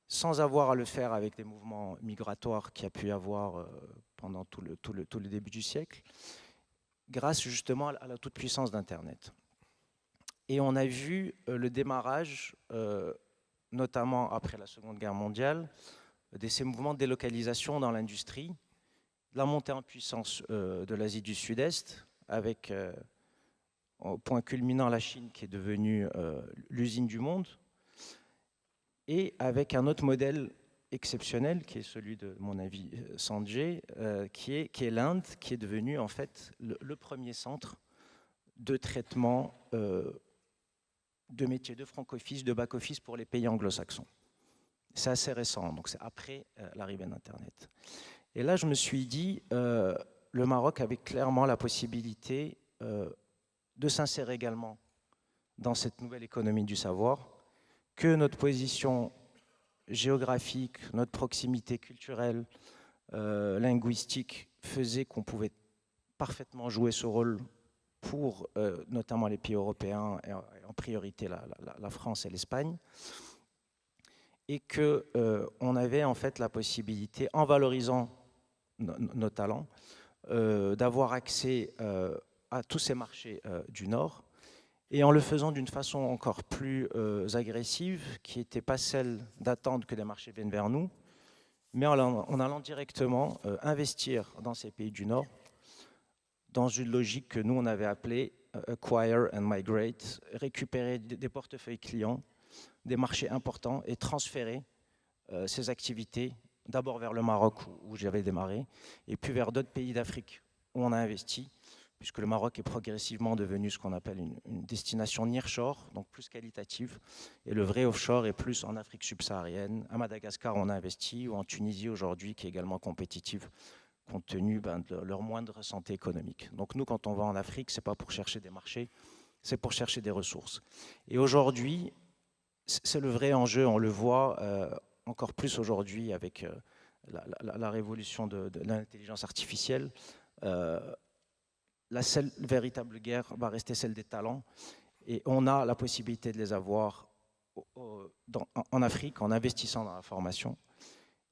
sans avoir à le faire avec des mouvements migratoires qu'il y a pu y avoir pendant tout le début du siècle, grâce justement à la toute-puissance d'Internet. Et on a vu le démarrage, notamment après la Seconde Guerre mondiale, de ces mouvements de délocalisation dans l'industrie, la montée en puissance de l'Asie du Sud-Est, avec au point culminant la Chine qui est devenue l'usine du monde, et avec un autre modèle exceptionnel qui est celui de mon ami Sanjay, qui est l'Inde, qui est devenue en fait le premier centre de traitement de métiers de front office, de back office pour les pays anglo-saxons. C'est assez récent, donc c'est après l'arrivée d'Internet. Et là, je me suis dit, le Maroc avait clairement la possibilité de s'insérer également dans cette nouvelle économie du savoir, que notre position géographique, notre proximité culturelle, linguistique faisait qu'on pouvait parfaitement jouer ce rôle pour notamment les pays européens, et en priorité la France et l'Espagne, et qu'on avait en fait la possibilité, en valorisant nos talents, d'avoir accès à tous ces marchés du Nord, et en le faisant d'une façon encore plus agressive, qui n'était pas celle d'attendre que des marchés viennent vers nous, mais en allant directement investir dans ces pays du Nord, dans une logique que nous on avait appelée acquire and migrate, récupérer des portefeuilles clients, des marchés importants et transférer ces activités d'abord vers le Maroc où j'avais démarré, et puis vers d'autres pays d'Afrique où on a investi, puisque le Maroc est progressivement devenu ce qu'on appelle une destination nearshore, donc plus qualitative, et le vrai offshore est plus en Afrique subsaharienne. À Madagascar, on a investi, ou en Tunisie aujourd'hui, qui est également compétitive, compte tenu de leur moindre santé économique. Donc nous, quand on va en Afrique, ce n'est pas pour chercher des marchés, c'est pour chercher des ressources. Et aujourd'hui, c'est le vrai enjeu, on le voit encore plus aujourd'hui avec la révolution de l'intelligence artificielle. La seule véritable guerre va rester celle des talents, et on a la possibilité de les avoir en Afrique en investissant dans la formation.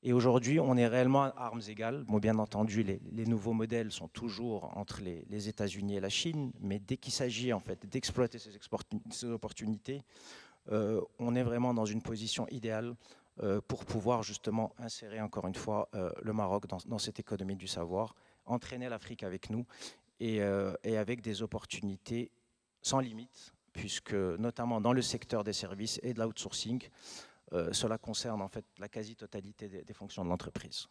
Et aujourd'hui, on est réellement à armes égales. Bon, bien entendu, les nouveaux modèles sont toujours entre les États-Unis et la Chine, mais dès qu'il s'agit en fait d'exploiter ces opportunités, on est vraiment dans une position idéale pour pouvoir justement insérer encore une fois le Maroc dans cette économie du savoir, entraîner l'Afrique avec nous, et avec des opportunités sans limite, puisque notamment dans le secteur des services et de l'outsourcing, cela concerne en fait la quasi-totalité des fonctions de l'entreprise.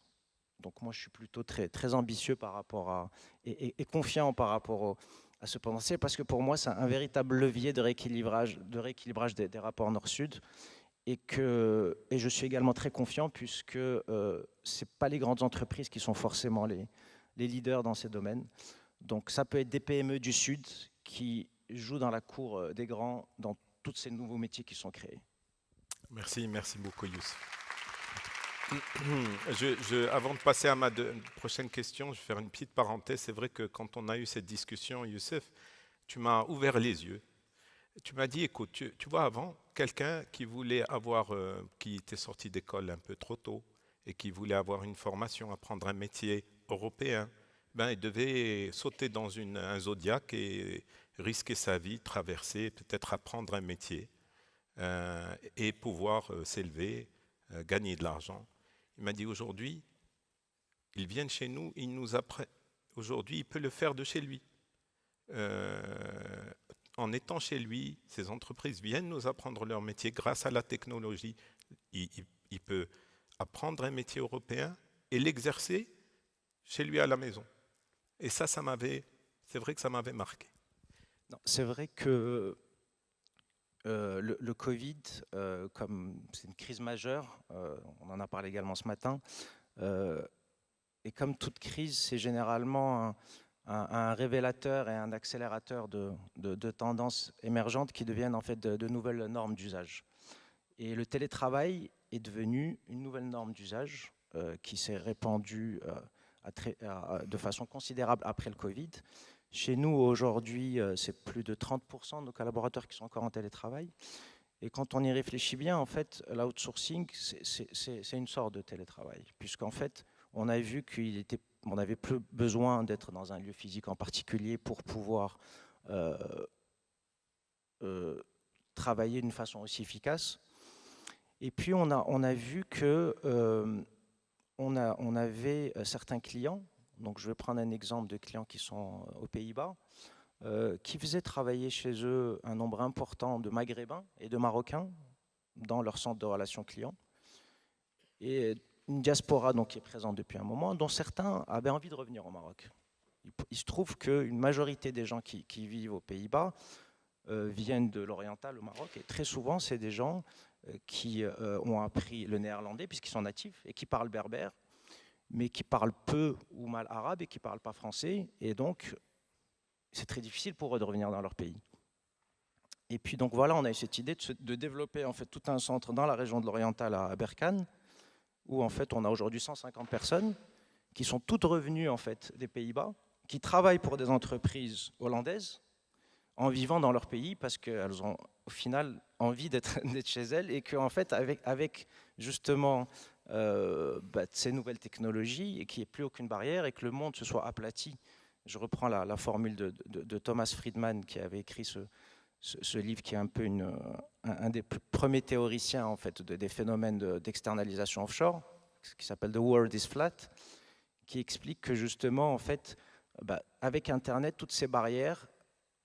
Donc moi je suis plutôt très ambitieux par rapport à, et confiant par rapport à ce potentiel, parce que pour moi c'est un véritable levier de rééquilibrage des rapports nord-sud, et je suis également très confiant puisque ce n'est pas les grandes entreprises qui sont forcément les leaders dans ces domaines. Donc ça peut être des PME du Sud qui jouent dans la cour des grands dans tous ces nouveaux métiers qui sont créés. Merci beaucoup Youssef. Avant de passer à ma prochaine question, je vais faire une petite parenthèse. C'est vrai que quand on a eu cette discussion, Youssef, tu m'as ouvert les yeux. Tu m'as dit, écoute, tu vois, avant, quelqu'un qui voulait qui était sorti d'école un peu trop tôt et qui voulait avoir une formation, apprendre un métier européen, il devait sauter dans un zodiac et risquer sa vie, traverser, peut-être apprendre un métier. et pouvoir s'élever, gagner de l'argent. Il m'a dit aujourd'hui, ils viennent chez nous, ils nous apprennent. Aujourd'hui, il peut le faire de chez lui. En étant chez lui, ces entreprises viennent nous apprendre leur métier grâce à la technologie. Il peut apprendre un métier européen et l'exercer chez lui à la maison. Et ça c'est vrai que ça m'avait marqué. C'est vrai que le Covid, comme c'est une crise majeure, on en a parlé également ce matin, et comme toute crise, c'est généralement un révélateur et un accélérateur de tendances émergentes qui deviennent en fait de nouvelles normes d'usage. Et le télétravail est devenu une nouvelle norme d'usage qui s'est répandue de façon considérable après le Covid. Chez nous, aujourd'hui, c'est plus de 30% de nos collaborateurs qui sont encore en télétravail. Et quand on y réfléchit bien, en fait, l'outsourcing, c'est une sorte de télétravail, puisqu'en fait, on a vu qu'on n'avait plus besoin d'être dans un lieu physique en particulier pour pouvoir travailler d'une façon aussi efficace. Et puis, on a vu que on avait certains clients. Donc, je vais prendre un exemple de clients qui sont aux Pays-Bas, qui faisaient travailler chez eux un nombre important de Maghrébins et de Marocains dans leur centre de relations clients. Et une diaspora donc, qui est présente depuis un moment, dont certains avaient envie de revenir au Maroc. Il se trouve qu'une majorité des gens qui vivent aux Pays-Bas viennent de l'oriental au Maroc, et très souvent, c'est des gens qui ont appris le néerlandais, puisqu'ils sont natifs, et qui parlent berbère, mais qui parlent peu ou mal arabe et qui ne parlent pas français. Et donc, c'est très difficile pour eux de revenir dans leur pays. Et puis, donc voilà, on a eu cette idée de développer en fait, tout un centre dans la région de l'Oriental à Berkane, où en fait, on a aujourd'hui 150 personnes qui sont toutes revenues en fait, des Pays-Bas, qui travaillent pour des entreprises hollandaises, en vivant dans leur pays, parce qu'elles ont au final envie d'être chez elles, et qu'en fait, avec justement ces nouvelles technologies, et qu'il n'y ait plus aucune barrière, et que le monde se soit aplati. Je reprends la formule de Thomas Friedman, qui avait écrit ce livre, qui est un peu un des premiers théoriciens en fait, des phénomènes d'externalisation offshore, qui s'appelle The World is Flat, qui explique que justement, en fait, avec Internet, toutes ces barrières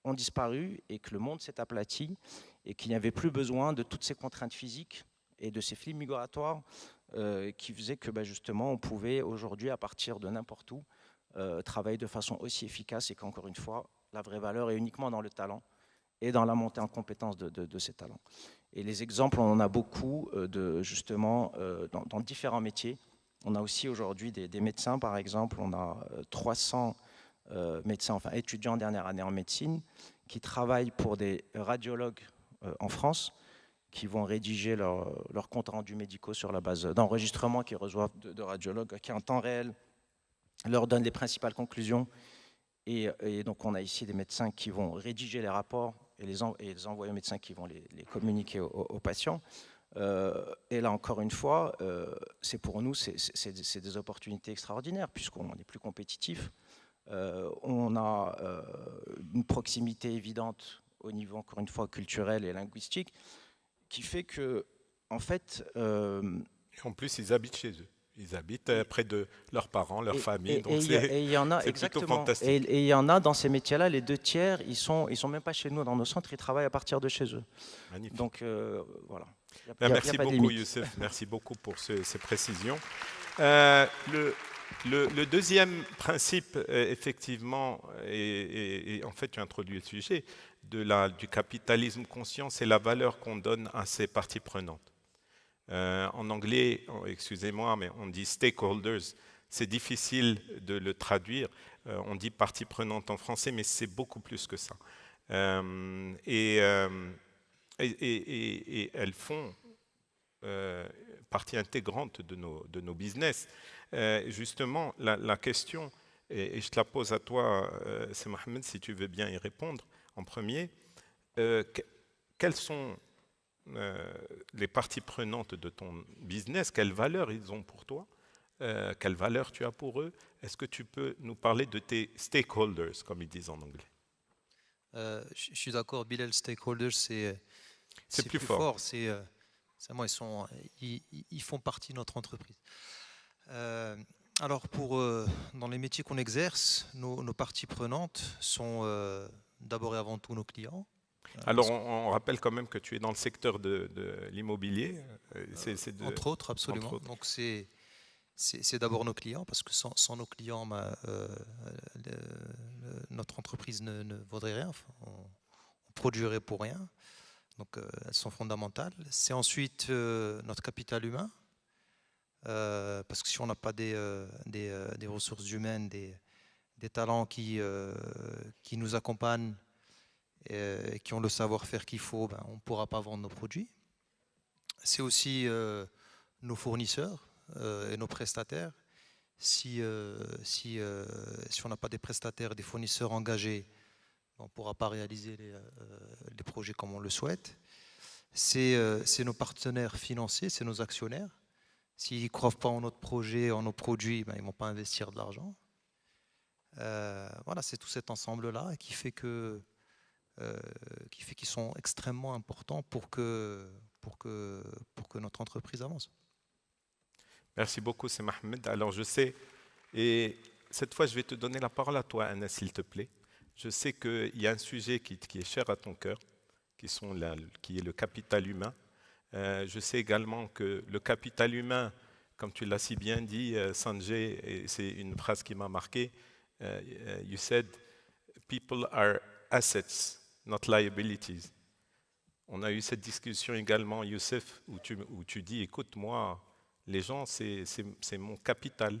ont disparu et que le monde s'est aplati et qu'il n'y avait plus besoin de toutes ces contraintes physiques et de ces flux migratoires qui faisaient que justement on pouvait aujourd'hui, à partir de n'importe où, travailler de façon aussi efficace, et qu'encore une fois, la vraie valeur est uniquement dans le talent et dans la montée en compétence de ces talents. Et les exemples, on en a beaucoup justement dans différents métiers. On a aussi aujourd'hui des médecins, par exemple, on a 300 médecins, enfin étudiants en dernière année en médecine, qui travaillent pour des radiologues en France, qui vont rédiger leurs comptes rendus médicaux sur la base d'enregistrements qu'ils reçoivent de radiologues, qui en temps réel leur donnent les principales conclusions. Et donc on a ici des médecins qui vont rédiger les rapports et les envoyer aux médecins qui vont les communiquer aux patients. Et là encore une fois, c'est pour nous, c'est des opportunités extraordinaires, puisqu'on est plus compétitif. On a une proximité évidente au niveau, encore une fois, culturel et linguistique, qui fait que, en fait... Et en plus, ils habitent chez eux. Ils habitent près de leurs parents, leur famille. Donc et il y en a, c'est plutôt exactement. fantastique. Et il y en a dans ces métiers-là, les 2/3, ils sont même pas chez nous dans nos centres, ils travaillent à partir de chez eux. Magnifique. Donc voilà. Merci beaucoup, Youssef. Merci beaucoup pour ces précisions. Le deuxième principe, effectivement, et en fait, tu as introduit le sujet, du capitalisme conscient, c'est la valeur qu'on donne à ces parties prenantes. En anglais, excusez-moi, mais on dit stakeholders. C'est difficile de le traduire. On dit partie prenante en français, mais c'est beaucoup plus que ça. Et elles font partie intégrante de nos business. Justement, la question, et je te la pose à toi, c'est Mohamed, si tu veux bien y répondre en premier. Quelles sont les parties prenantes de ton business? Quelle valeur ils ont pour toi? Quelle valeur tu as pour eux? Est-ce que tu peux nous parler de tes stakeholders, comme ils disent en anglais? Je suis d'accord, Bilal, stakeholders, c'est C'est plus fort. Moi, ils font partie de notre entreprise. Alors, dans les métiers qu'on exerce, nos parties prenantes sont d'abord et avant tout nos clients. Alors, on rappelle quand même que tu es dans le secteur de l'immobilier. Entre autres, absolument. Entre autres. Donc, c'est d'abord nos clients, parce que sans nos clients, notre entreprise ne vaudrait rien. Enfin, on produirait pour rien. Donc, elles sont fondamentales. C'est ensuite notre capital humain, parce que si on n'a pas des ressources humaines, des talents qui nous accompagnent, et qui ont le savoir-faire qu'il faut, on ne pourra pas vendre nos produits. C'est aussi nos fournisseurs et nos prestataires. Si on n'a pas des prestataires et des fournisseurs engagés, on ne pourra pas réaliser les projets comme on le souhaite. C'est nos partenaires financiers, c'est nos actionnaires. S'ils ne croient pas en notre projet, en nos produits, ils ne vont pas investir de l'argent. Voilà, c'est tout cet ensemble-là qui fait qu'ils sont extrêmement importants pour que notre entreprise avance. Merci beaucoup, c'est Mohamed. Alors je sais, et cette fois je vais te donner la parole à toi, Anna, s'il te plaît. Je sais qu'il y a un sujet qui est cher à ton cœur, qui est le capital humain. Je sais également que le capital humain, comme tu l'as si bien dit, Sanjay, et c'est une phrase qui m'a marqué, you said, people are assets, not liabilities. On a eu cette discussion également, Youssef, où tu dis, écoute, moi, les gens, c'est mon capital,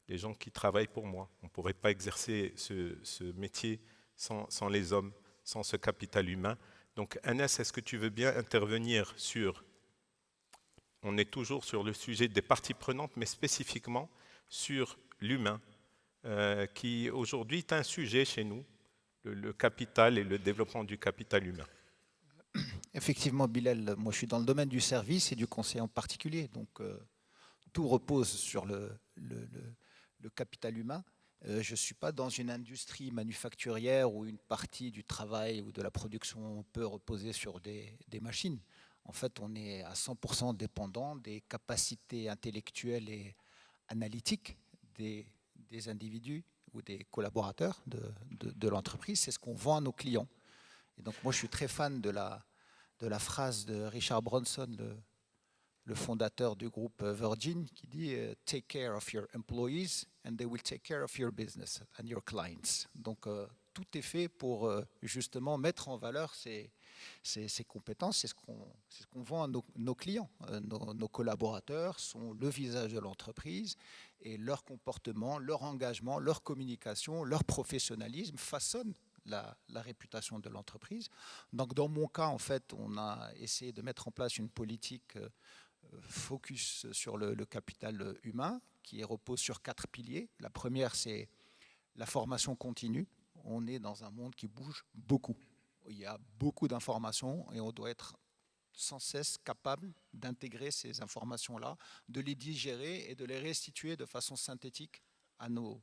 les gens qui travaillent pour moi. On ne pourrait pas exercer ce métier sans les hommes, sans ce capital humain. Donc, Anas, est-ce que tu veux bien intervenir sur, on est toujours sur le sujet des parties prenantes, mais spécifiquement sur l'humain, qui aujourd'hui est un sujet chez nous, le capital et le développement du capital humain. Effectivement, Bilal, moi je suis dans le domaine du service et du conseil en particulier, donc tout repose sur le capital humain. Je ne suis pas dans une industrie manufacturière où une partie du travail ou de la production peut reposer sur des machines. En fait, on est à 100% dépendant des capacités intellectuelles et analytiques des individus ou des collaborateurs de l'entreprise. C'est ce qu'on vend à nos clients. Et donc moi, je suis très fan de la phrase de Richard Branson, le fondateur du groupe Virgin, qui dit « Take care of your employees and they will take care of your business and your clients ». Donc tout est fait pour justement mettre en valeur ces compétences. C'est ce qu'on vend à nos clients. Nos collaborateurs sont le visage de l'entreprise et leur comportement, leur engagement, leur communication, leur professionnalisme façonnent la réputation de l'entreprise. Donc dans mon cas, en fait, on a essayé de mettre en place une politique focus sur le capital humain qui repose sur 4 piliers. La première, c'est la formation continue. On est dans un monde qui bouge beaucoup. Il y a beaucoup d'informations et on doit être sans cesse capable d'intégrer ces informations-là, de les digérer et de les restituer de façon synthétique à nos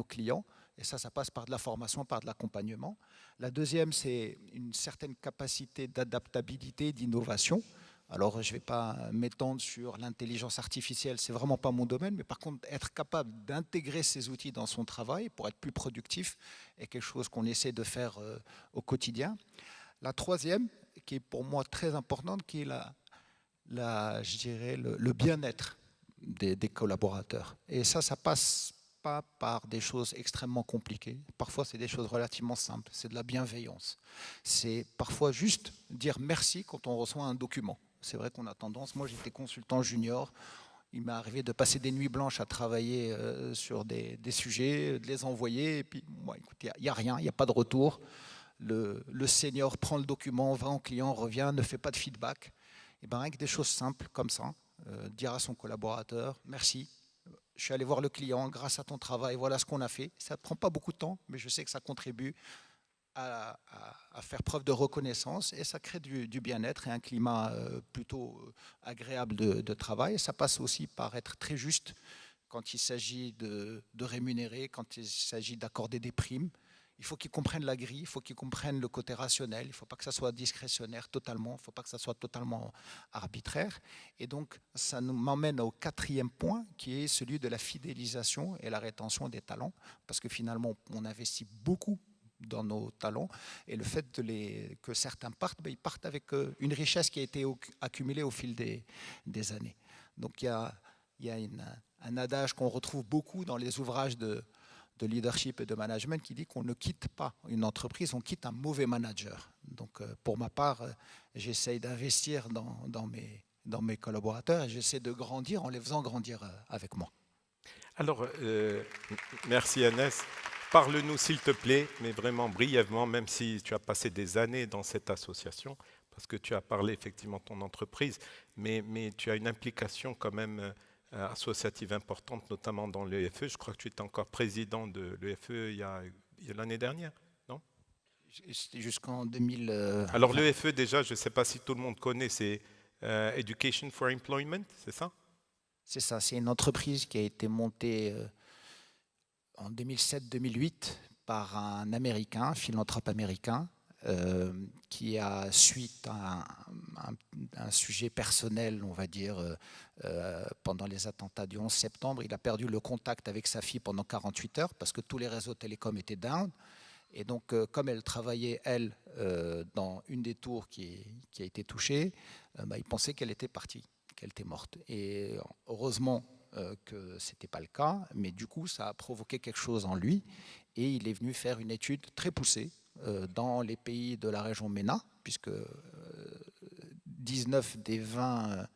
clients. Et ça passe par de la formation, par de l'accompagnement. La deuxième, c'est une certaine capacité d'adaptabilité, d'innovation. Alors, je ne vais pas m'étendre sur l'intelligence artificielle, c'est vraiment pas mon domaine, mais par contre, être capable d'intégrer ces outils dans son travail pour être plus productif est quelque chose qu'on essaie de faire au quotidien. La troisième, qui est pour moi très importante, qui est je dirais, le bien-être des collaborateurs. Et ça passe pas par des choses extrêmement compliquées. Parfois, c'est des choses relativement simples. C'est de la bienveillance. C'est parfois juste dire merci quand on reçoit un document. C'est vrai qu'on a tendance, moi j'étais consultant junior, il m'est arrivé de passer des nuits blanches à travailler sur des sujets, de les envoyer, et puis bon, écoutez, il n'y a rien, il n'y a pas de retour. Le senior prend le document, va en client, revient, ne fait pas de feedback. Et bien avec des choses simples comme ça, dire à son collaborateur, merci, je suis allé voir le client, grâce à ton travail, voilà ce qu'on a fait. Ça ne prend pas beaucoup de temps, mais je sais que ça contribue à faire preuve de reconnaissance et ça crée du bien-être et un climat plutôt agréable de travail. Ça passe aussi par être très juste quand il s'agit de rémunérer, quand il s'agit d'accorder des primes. Il il faut qu'ils comprennent la grille, il faut qu'ils comprennent le côté rationnel, il ne faut pas que ça soit discrétionnaire totalement, il ne faut pas que ça soit totalement arbitraire. Et donc, ça m'emmène au 4e point, qui est celui de la fidélisation et la rétention des talents, parce que finalement, on investit beaucoup dans nos talents, et le fait que certains partent, ils partent avec une richesse qui a été accumulée au fil des années. Donc, il y a un adage qu'on retrouve beaucoup dans les ouvrages de leadership et de management qui dit qu'on ne quitte pas une entreprise, on quitte un mauvais manager. Donc, pour ma part, j'essaye d'investir dans mes collaborateurs et j'essaie de grandir en les faisant grandir avec moi. Alors, merci Agnès. Parle-nous s'il te plaît, mais vraiment brièvement, même si tu as passé des années dans cette association, parce que tu as parlé effectivement de ton entreprise, mais tu as une implication quand même associative importante, notamment dans l'EFE. Je crois que tu étais encore président de l'EFE il y a l'année dernière, non? Jusqu'en 2000. Alors l'EFE, déjà, je ne sais pas si tout le monde connaît, c'est Education for Employment, c'est ça? C'est ça, c'est une entreprise qui a été montée en 2007-2008 par un Américain, un philanthrope américain, qui a, suite à un sujet personnel, on va dire, pendant les attentats du 11 septembre, il a perdu le contact avec sa fille pendant 48 heures parce que tous les réseaux télécoms étaient down. Et donc, comme elle travaillait, elle, dans une des tours qui a été touchée, il pensait qu'elle était partie, qu'elle était morte. Et heureusement que ce n'était pas le cas, mais du coup, ça a provoqué quelque chose en lui. Et il est venu faire une étude très poussée dans les pays de la région MENA, puisque 19 des 20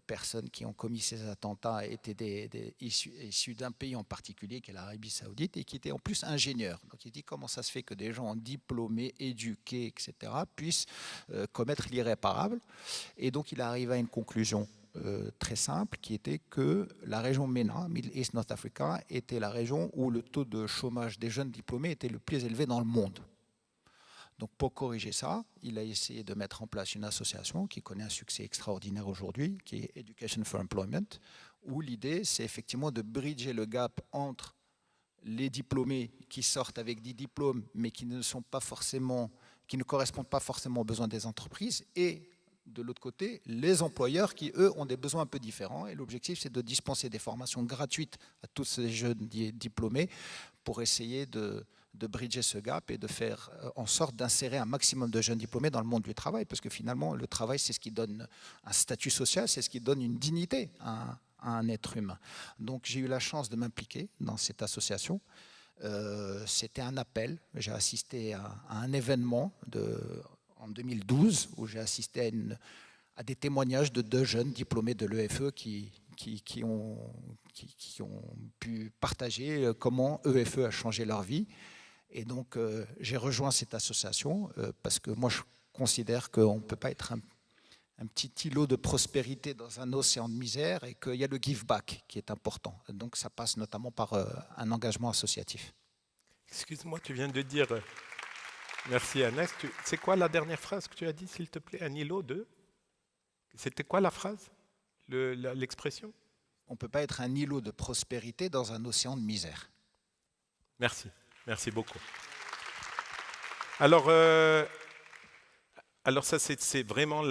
personnes qui ont commis ces attentats étaient issus d'un pays en particulier, qui est l'Arabie Saoudite, et qui étaient en plus ingénieurs. Donc il dit comment ça se fait que des gens diplômés, éduqués, etc., puissent commettre l'irréparable. Et donc il arrive à une conclusion très simple, qui était que la région MENA, Middle East North Africa, était la région où le taux de chômage des jeunes diplômés était le plus élevé dans le monde. Donc pour corriger ça, il a essayé de mettre en place une association qui connaît un succès extraordinaire aujourd'hui, qui est Education for Employment, où l'idée, c'est effectivement de bridger le gap entre les diplômés qui sortent avec 10 diplômes, mais qui ne correspondent pas forcément aux besoins des entreprises, et de l'autre côté, les employeurs qui, eux, ont des besoins un peu différents. Et l'objectif, c'est de dispenser des formations gratuites à tous ces jeunes diplômés pour essayer de bridger ce gap et de faire en sorte d'insérer un maximum de jeunes diplômés dans le monde du travail. Parce que finalement, le travail, c'est ce qui donne un statut social, c'est ce qui donne une dignité à un être humain. Donc, j'ai eu la chance de m'impliquer dans cette association. C'était un appel. J'ai assisté à un événement en 2012, où j'ai assisté à des témoignages de 2 jeunes diplômés de l'EFE qui ont pu partager comment EFE a changé leur vie. Et donc, j'ai rejoint cette association parce que moi, je considère qu'on ne peut pas être un petit îlot de prospérité dans un océan de misère et qu'il y a le give back qui est important. Donc, ça passe notamment par un engagement associatif. Excuse-moi, tu viens de dire... Merci Agnès. C'est quoi la dernière phrase que tu as dit, s'il te plaît? Un îlot de... C'était quoi la phrase? L'expression? On ne peut pas être un îlot de prospérité dans un océan de misère. Merci. Merci beaucoup. Alors ça, c'est vraiment,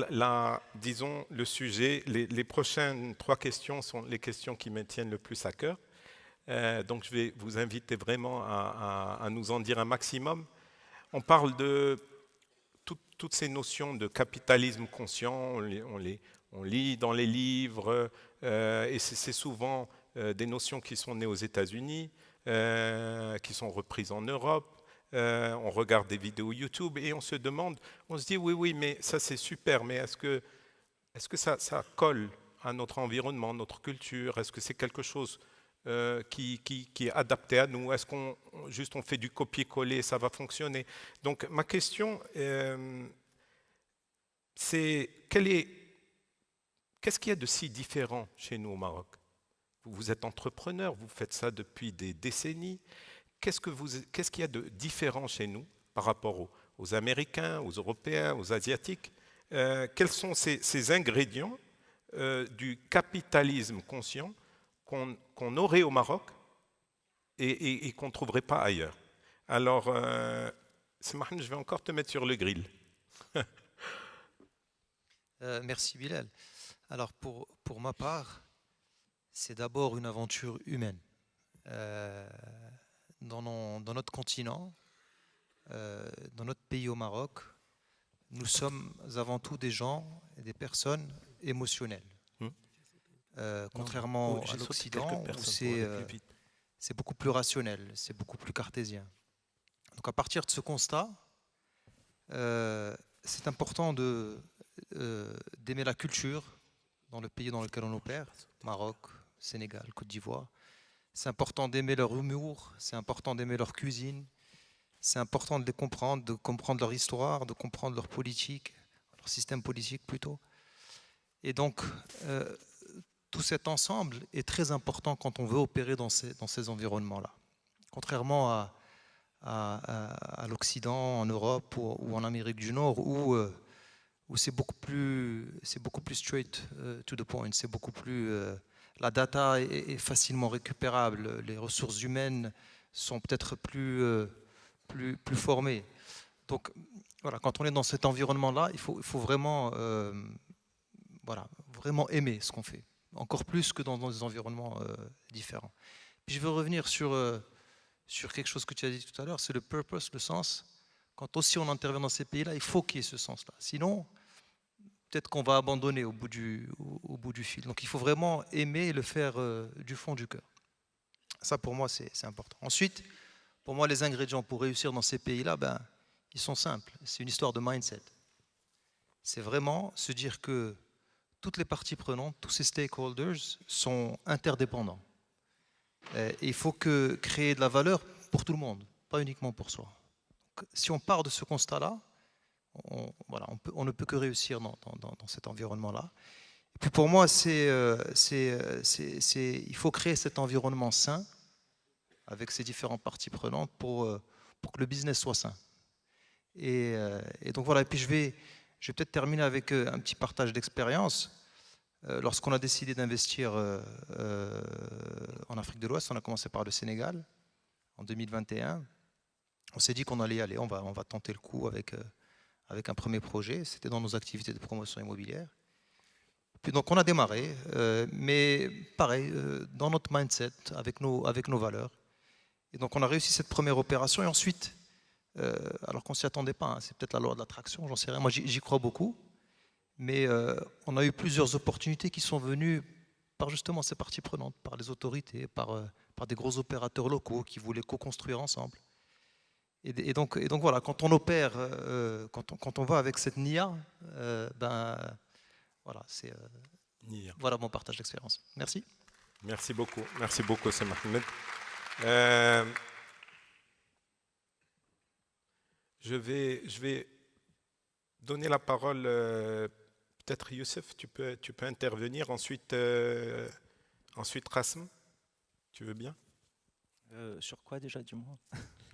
disons, le sujet. Les prochaines 3 questions sont les questions qui me tiennent le plus à cœur. Donc, je vais vous inviter vraiment à nous en dire un maximum. On parle de toutes ces notions de capitalisme conscient, on lit dans les livres, et c'est souvent des notions qui sont nées aux États-Unis, qui sont reprises en Europe. On regarde des vidéos YouTube et on se demande, on se dit oui, mais ça c'est super, mais est-ce que ça colle à notre environnement, notre culture? Est-ce que c'est quelque chose qui est adapté à nous? Est-ce qu'on fait du copier-coller, ça va fonctionner? Donc ma question, c'est qu'est-ce qu'il y a de si différent chez nous au Maroc? Vous êtes entrepreneur, vous faites ça depuis des décennies. Qu'est-ce qu'il y a de différent chez nous par rapport aux Américains, aux Européens, aux Asiatiques? Quels sont ces ingrédients du capitalisme conscient qu'on aurait au Maroc et qu'on ne trouverait pas ailleurs? Alors, Semahan, je vais encore te mettre sur le grill. Merci Bilal. Alors pour ma part, c'est d'abord une aventure humaine. Dans notre continent, dans notre pays au Maroc, nous sommes avant tout des gens et des personnes émotionnelles. Contrairement à l'Occident, où c'est beaucoup plus rationnel, c'est beaucoup plus cartésien. Donc à partir de ce constat, c'est important d'aimer la culture dans le pays dans lequel on opère, Maroc, Sénégal, Côte d'Ivoire. C'est important d'aimer leur humour, c'est important d'aimer leur cuisine, c'est important de les comprendre, de comprendre leur histoire, de comprendre leur politique, leur système politique plutôt. Et donc, tout cet ensemble est très important quand on veut opérer dans ces environnements-là. Contrairement à l'Occident, en Europe ou en Amérique du Nord, où c'est beaucoup plus straight to the point, c'est beaucoup plus... la data est facilement récupérable, les ressources humaines sont peut-être plus formées. Donc voilà, quand on est dans cet environnement-là, il faut vraiment, vraiment aimer ce qu'on fait, encore plus que dans des environnements différents. Puis je veux revenir sur quelque chose que tu as dit tout à l'heure, c'est le purpose, le sens. Quand aussi on intervient dans ces pays-là, il faut qu'il y ait ce sens-là. Sinon, peut-être qu'on va abandonner au bout du fil. Donc il faut vraiment aimer et le faire du fond du cœur. Ça pour moi c'est important. Ensuite, pour moi les ingrédients pour réussir dans ces pays-là, ils sont simples. C'est une histoire de mindset. C'est vraiment se dire que toutes les parties prenantes, tous ces stakeholders sont interdépendants. Et il faut créer de la valeur pour tout le monde, pas uniquement pour soi. Donc, si on part de ce constat-là, on ne peut que réussir dans cet environnement-là. Et puis pour moi, il faut créer cet environnement sain avec ces différentes parties prenantes pour que le business soit sain. Et donc voilà, et puis je vais peut-être terminer avec un petit partage d'expérience. Lorsqu'on a décidé d'investir en Afrique de l'Ouest, on a commencé par le Sénégal en 2021. On s'est dit qu'on allait y aller, on va tenter le coup avec un premier projet. C'était dans nos activités de promotion immobilière. Puis donc on a démarré, mais pareil, dans notre mindset, avec nos valeurs. Et donc on a réussi cette première opération. Et ensuite, alors qu'on ne s'y attendait pas, hein, c'est peut-être la loi de l'attraction, j'en sais rien. Moi j'y crois beaucoup. Mais on a eu plusieurs opportunités qui sont venues par justement ces parties prenantes, par les autorités, par des gros opérateurs locaux qui voulaient co-construire ensemble. Et donc voilà, quand on opère, quand on va avec cette NIA, voilà, voilà mon partage d'expérience. Merci. Merci beaucoup, c'est Mohamed. Je vais donner la parole, peut-être Youssef, tu peux intervenir, ensuite Qasim, tu veux bien? Sur quoi déjà, dis-moi?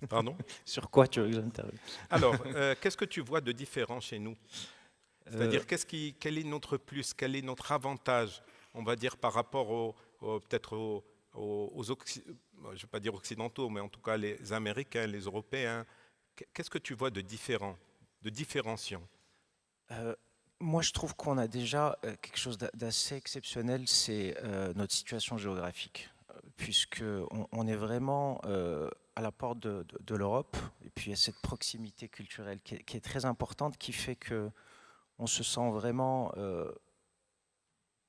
Pardon? Sur quoi tu veux que j'intervienne? Alors, qu'est-ce que tu vois de différent chez nous? C'est-à-dire, quel est notre plus, quel est notre avantage, on va dire, par rapport peut-être aux je ne vais pas dire occidentaux, mais en tout cas les Américains, les Européens. Qu'est-ce que tu vois de différent, de différenciant? Moi, je trouve qu'on a déjà quelque chose d'assez exceptionnel, c'est notre situation géographique, puisqu'on est vraiment à la porte de l'Europe, et puis il y a cette proximité culturelle qui est très importante, qui fait qu'on se sent vraiment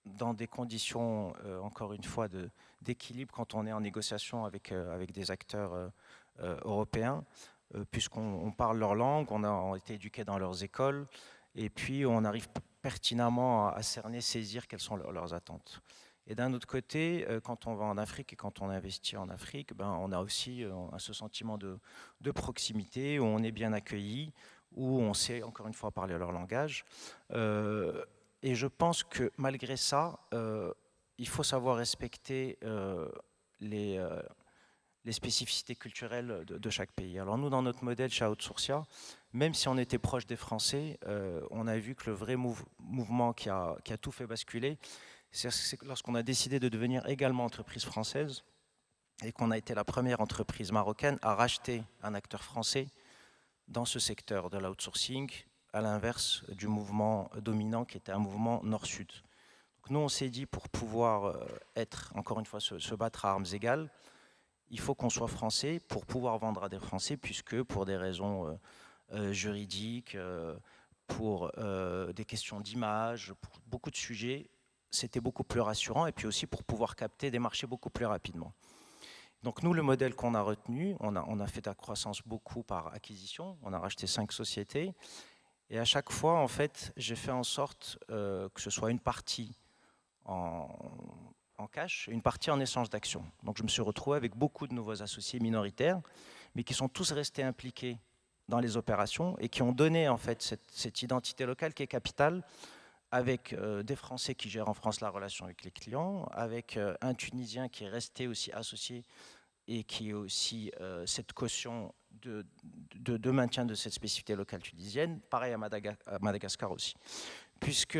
dans des conditions, encore une fois, d'équilibre quand on est en négociation avec des acteurs européens, puisqu'on parle leur langue, on a été éduqués dans leurs écoles, et puis on arrive pertinemment à cerner, saisir quelles sont leurs attentes. Et d'un autre côté, quand on va en Afrique et quand on investit en Afrique, on a aussi ce sentiment de proximité, où on est bien accueilli, où on sait encore une fois parler leur langage. Et je pense que malgré ça, il faut savoir respecter les spécificités culturelles de chaque pays. Alors nous, dans notre modèle chez Outsourcia, même si on était proche des Français, on a vu que le vrai mouvement qui a tout fait basculer, c'est lorsqu'on a décidé de devenir également entreprise française, et qu'on a été la première entreprise marocaine à racheter un acteur français dans ce secteur de l'outsourcing, à l'inverse du mouvement dominant qui était un mouvement nord-sud. Nous, on s'est dit, pour pouvoir être, encore une fois, se battre à armes égales, il faut qu'on soit français pour pouvoir vendre à des Français, puisque pour des raisons juridiques, pour des questions d'image, pour beaucoup de sujets, c'était beaucoup plus rassurant, et puis aussi pour pouvoir capter des marchés beaucoup plus rapidement. Donc nous, le modèle qu'on a retenu, on a fait de la croissance beaucoup par acquisition, on a racheté 5 sociétés, et à chaque fois, en fait, j'ai fait en sorte que ce soit une partie en cash, une partie en échange d'actions. Donc je me suis retrouvé avec beaucoup de nouveaux associés minoritaires, mais qui sont tous restés impliqués dans les opérations et qui ont donné en fait cette identité locale qui est capitale, avec des Français qui gèrent en France la relation avec les clients, avec un Tunisien qui est resté aussi associé et qui est aussi cette caution de maintien de cette spécificité locale tunisienne, pareil à Madagascar aussi. Puisque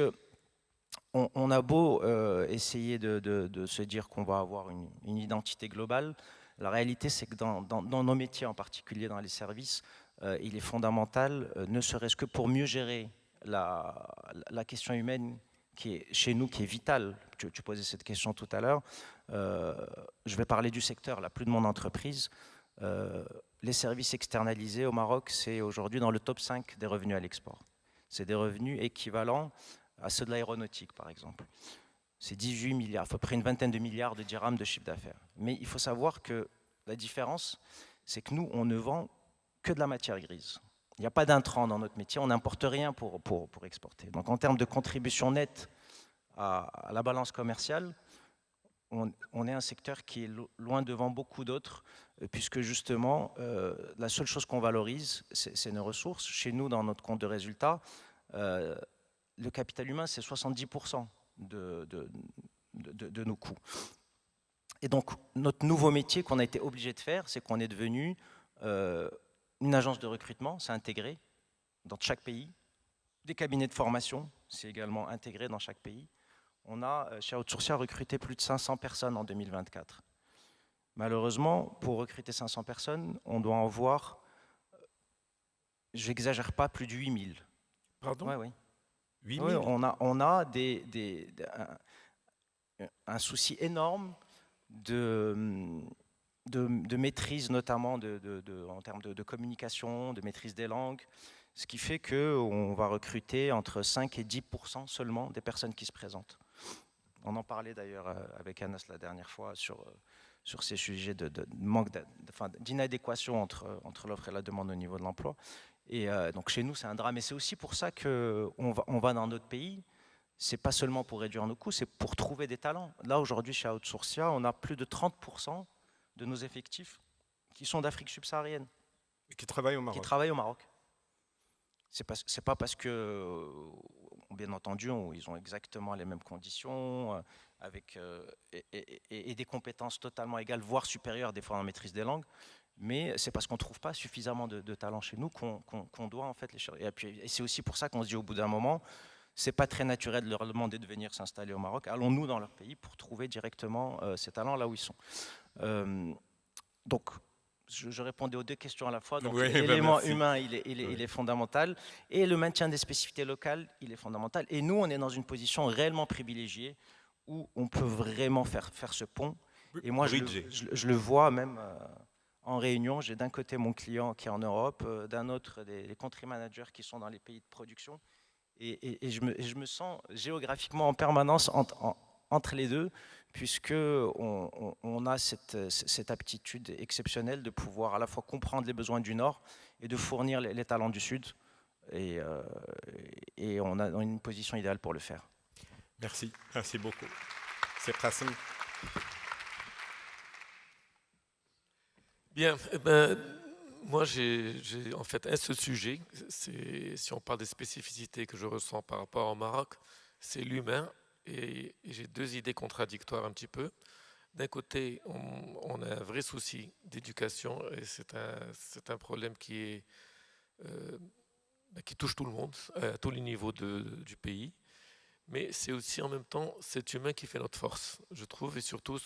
on a beau essayer de se dire qu'on va avoir une identité globale, la réalité c'est que dans nos métiers, en particulier dans les services, il est fondamental, ne serait-ce que pour mieux gérer la question humaine qui est chez nous, qui est vitale. Tu posais cette question tout à l'heure. Je vais parler du secteur, là, plus de mon entreprise. Les services externalisés au Maroc, c'est aujourd'hui dans le top 5 des revenus à l'export. C'est des revenus équivalents à ceux de l'aéronautique, par exemple. C'est 18 milliards, à peu près une vingtaine de milliards de dirhams de chiffre d'affaires. Mais il faut savoir que la différence, c'est que nous, on ne vend que de la matière grise. Il n'y a pas d'intrant dans notre métier, on n'importe rien pour exporter. Donc en termes de contribution nette à la balance commerciale, on est un secteur qui est loin devant beaucoup d'autres, puisque justement, la seule chose qu'on valorise, c'est nos ressources. Chez nous, dans notre compte de résultat, le capital humain, c'est 70% de nos coûts. Et donc, notre nouveau métier qu'on a été obligé de faire, c'est qu'on est devenu une agence de recrutement, c'est intégré dans chaque pays. Des cabinets de formation, c'est également intégré dans chaque pays. On a, chez Outsourcia, recruté plus de 500 personnes en 2024. Malheureusement, pour recruter 500 personnes, on doit en voir, j'exagère pas, plus de 8000. Pardon? Ouais, oui. 8 Oui, 000? on a un souci énorme de maîtrise, notamment en termes de communication, de maîtrise des langues, ce qui fait qu'on va recruter entre 5 et 10% seulement des personnes qui se présentent. On en parlait d'ailleurs avec Anas la dernière fois sur ces sujets de manque, d'inadéquation entre l'offre et la demande au niveau de l'emploi. Et donc chez nous, c'est un drame. Et c'est aussi pour ça qu'on va dans notre pays. C'est pas seulement pour réduire nos coûts, c'est pour trouver des talents. Là, aujourd'hui, chez Outsourcia, on a plus de 30% de nos effectifs qui sont d'Afrique subsaharienne. Qui travaillent au Maroc. Qui travaillent au Maroc. C'est pas parce que, bien entendu, ils ont exactement les mêmes conditions, avec, et des compétences totalement égales, voire supérieures des fois en maîtrise des langues, mais c'est parce qu'on ne trouve pas suffisamment de talents chez nous qu'on doit en fait les chercher. Et c'est aussi pour ça qu'on se dit au bout d'un moment, c'est pas très naturel de leur demander de venir s'installer au Maroc. Allons-nous dans leur pays pour trouver directement ces talents là où ils sont. Donc, je répondais aux deux questions à la fois. Donc, oui, l'élément humain, il est fondamental. Et le maintien des spécificités locales, il est fondamental. Et nous, on est dans une position réellement privilégiée où on peut vraiment faire ce pont. Et moi, je le vois même en réunion. J'ai d'un côté mon client qui est en Europe, d'un autre les country managers qui sont dans les pays de production. Et je me sens géographiquement en permanence entre les deux, puisqu'on a cette aptitude exceptionnelle de pouvoir à la fois comprendre les besoins du Nord et de fournir les talents du Sud. Et on a une position idéale pour le faire. Merci, merci beaucoup. C'est Qassem. Bien, moi j'ai en fait un seul sujet, si on parle des spécificités que je ressens par rapport au Maroc, c'est l'humain. Et j'ai deux idées contradictoires un petit peu. D'un côté, on a un vrai souci d'éducation et c'est un problème qui touche tout le monde, à tous les niveaux du pays. Mais c'est aussi en même temps cet humain qui fait notre force, je trouve, et surtout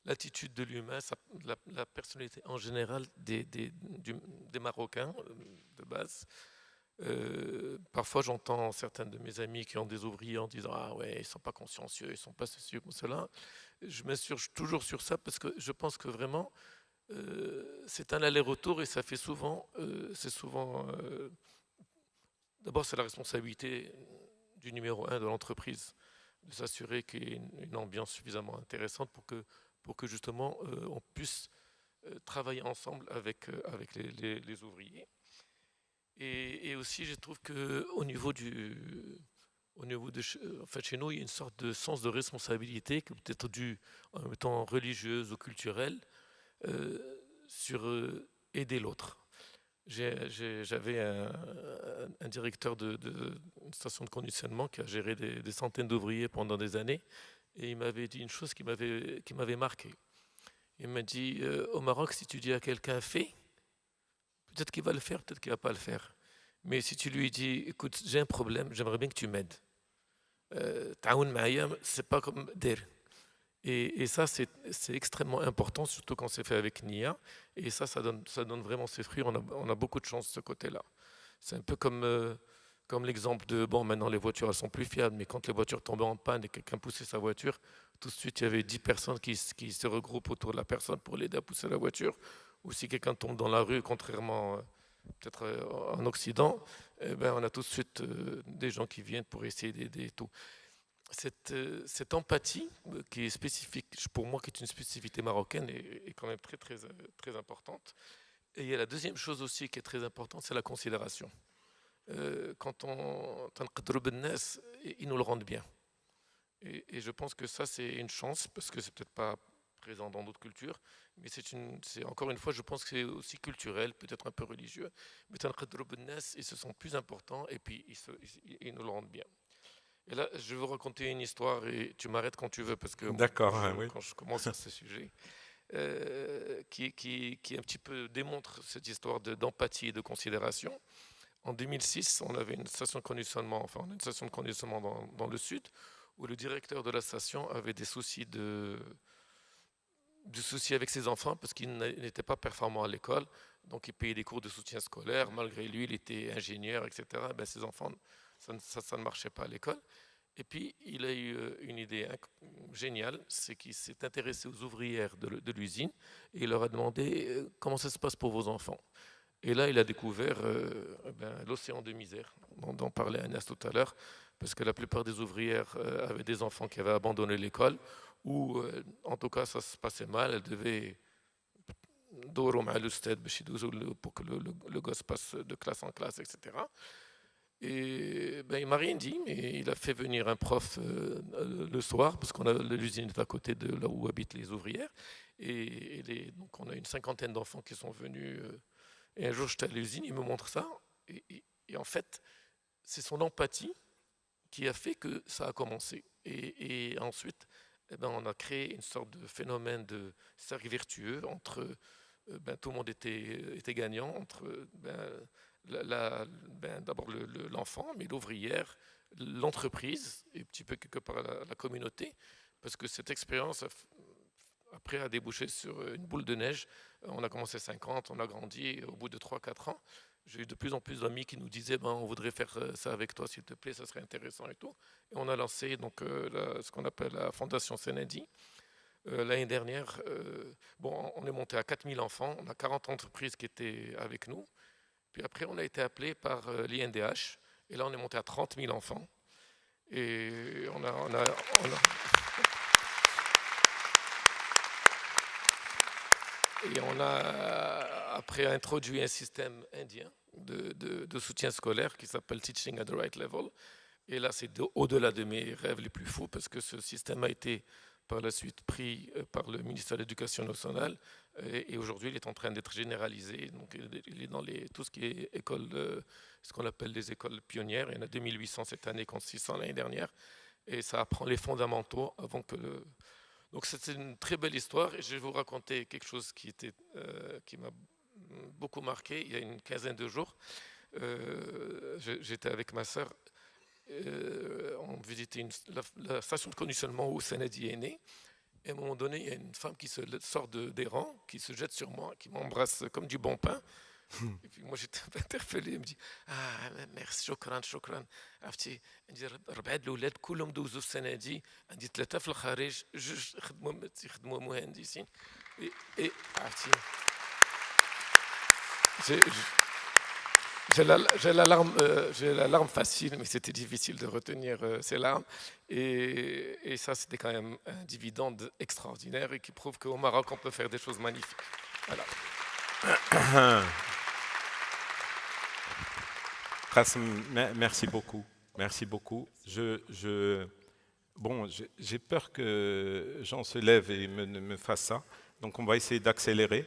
l'attitude de l'humain, la personnalité en général des Marocains de base. Parfois, j'entends certains de mes amis qui ont des ouvriers en disant « Ah ouais, ils ne sont pas consciencieux, ils ne sont pas ceci ou cela ». Je m'insurge toujours sur ça parce que je pense que vraiment, c'est un aller-retour et ça fait souvent, d'abord c'est la responsabilité du numéro 1 de l'entreprise de s'assurer qu'il y ait une ambiance suffisamment intéressante pour que justement on puisse travailler ensemble avec les ouvriers. Et aussi je trouve qu'au niveau en fait, chez nous, il y a une sorte de sens de responsabilité qui peut être dû en même temps religieuse ou culturelle sur aider l'autre. J'avais un directeur d'une station de conditionnement qui a géré des centaines d'ouvriers pendant des années et il m'avait dit une chose qui m'avait marqué. Il m'a dit au Maroc, si tu dis à quelqu'un fais, peut-être qu'il va le faire, peut-être qu'il ne va pas le faire. Mais si tu lui dis écoute, j'ai un problème, j'aimerais bien que tu m'aides. Ta'aoun ma'aya, c'est pas comme der. Et ça, c'est extrêmement important, surtout quand c'est fait avec Nia. Et ça donne vraiment ses fruits. On a beaucoup de chance de ce côté-là. C'est un peu comme l'exemple de, bon, maintenant les voitures, elles sont plus fiables, mais quand les voitures tombaient en panne et quelqu'un poussait sa voiture, tout de suite, il y avait 10 personnes qui se regroupent autour de la personne pour l'aider à pousser la voiture. Ou si quelqu'un tombe dans la rue, contrairement peut-être en Occident, eh ben, on a tout de suite des gens qui viennent pour essayer d'aider et tout. Cette empathie qui est spécifique, pour moi, qui est une spécificité marocaine, est quand même très, très, très importante. Et il y a la deuxième chose aussi qui est très importante, c'est la considération. Quand on t'enqadre bennas, ils nous le rendent bien. Et je pense que ça, c'est une chance, parce que c'est peut-être pas présent dans d'autres cultures, mais c'est encore une fois, je pense que c'est aussi culturel, peut-être un peu religieux. Mais t'enqadre bennas, ils se sont plus importants, et puis ils nous le rendent bien. Et là, je vais vous raconter une histoire et tu m'arrêtes quand tu veux parce que quand je commence à ce sujet, qui un petit peu démontre cette histoire d'empathie et de considération. En 2006, on avait une station de conditionnement, dans le sud, où le directeur de la station avait des soucis avec ses enfants parce qu'il n'était pas performant à l'école, donc il payait des cours de soutien scolaire. Malgré lui, il était ingénieur, etc. Ben, ses enfants ça ne marchait pas à l'école. Et puis, il a eu une idée géniale, c'est qu'il s'est intéressé aux ouvrières de l'usine et il leur a demandé comment ça se passe pour vos enfants. Et là, il a découvert l'océan de misère dont parlait Agnès tout à l'heure, parce que la plupart des ouvrières avaient des enfants qui avaient abandonné l'école ou, en tout cas, ça se passait mal, elles devaient pour que le gosse passe de classe en classe, etc. Et ben, il m'a rien dit, mais il a fait venir un prof le soir, parce que l'usine est à côté de là où habitent les ouvrières. Donc on a une cinquantaine d'enfants qui sont venus. Et un jour, j'étais à l'usine, il me montre ça. Et en fait, c'est son empathie qui a fait que ça a commencé. Et ensuite, on a créé une sorte de phénomène de cercle vertueux entre... tout le monde était gagnant, entre... d'abord l'enfant, mais l'ouvrière, l'entreprise et un petit peu quelque part la communauté, parce que cette expérience après a débouché sur une boule de neige. On a commencé 50, on a grandi, et au bout de 3-4 ans, j'ai eu de plus en plus d'amis qui nous disaient on voudrait faire ça avec toi s'il te plaît, ça serait intéressant et tout. Et on a lancé donc ce qu'on appelle la Fondation Senadi. L'année dernière, on est monté à 4000 enfants, on a 40 entreprises qui étaient avec nous. Puis après, on a été appelé par l'INDH, et là, on est monté à 30 000 enfants. Et on a après introduit un système indien de soutien scolaire qui s'appelle Teaching at the Right Level. Et là, c'est au-delà de mes rêves les plus fous, parce que ce système a été par la suite pris par le ministère de l'Éducation nationale et aujourd'hui il est en train d'être généralisé. Donc il est dans tout ce qui est école, ce qu'on appelle les écoles pionnières. Il y en a 2800 cette année contre 600 l'année dernière. Et ça apprend les fondamentaux avant que Donc c'est une très belle histoire et je vais vous raconter quelque chose qui m'a beaucoup marqué. Il y a une quinzaine de jours, j'étais avec ma sœur. On visitait la station de conditionnement où Senadi est né. Et à un moment donné, il y a une femme qui sort des rangs, qui se jette sur moi, qui m'embrasse comme du bon pain. Et puis moi j'étais interpellé, elle me dit merci شكرا عرفتي عندي 4 الاولاد كلهم دوزوا السنه دي عندي 3 في الخارج 2 يخدموا مهندسين عرفتي j'ai la larme facile, mais c'était difficile de retenir ces larmes. Et ça, c'était quand même un dividende extraordinaire et qui prouve qu'au Maroc, on peut faire des choses magnifiques. Voilà. Qassem, merci beaucoup. Merci beaucoup. J'ai peur que Jean se lève et me fasse ça. Donc, on va essayer d'accélérer.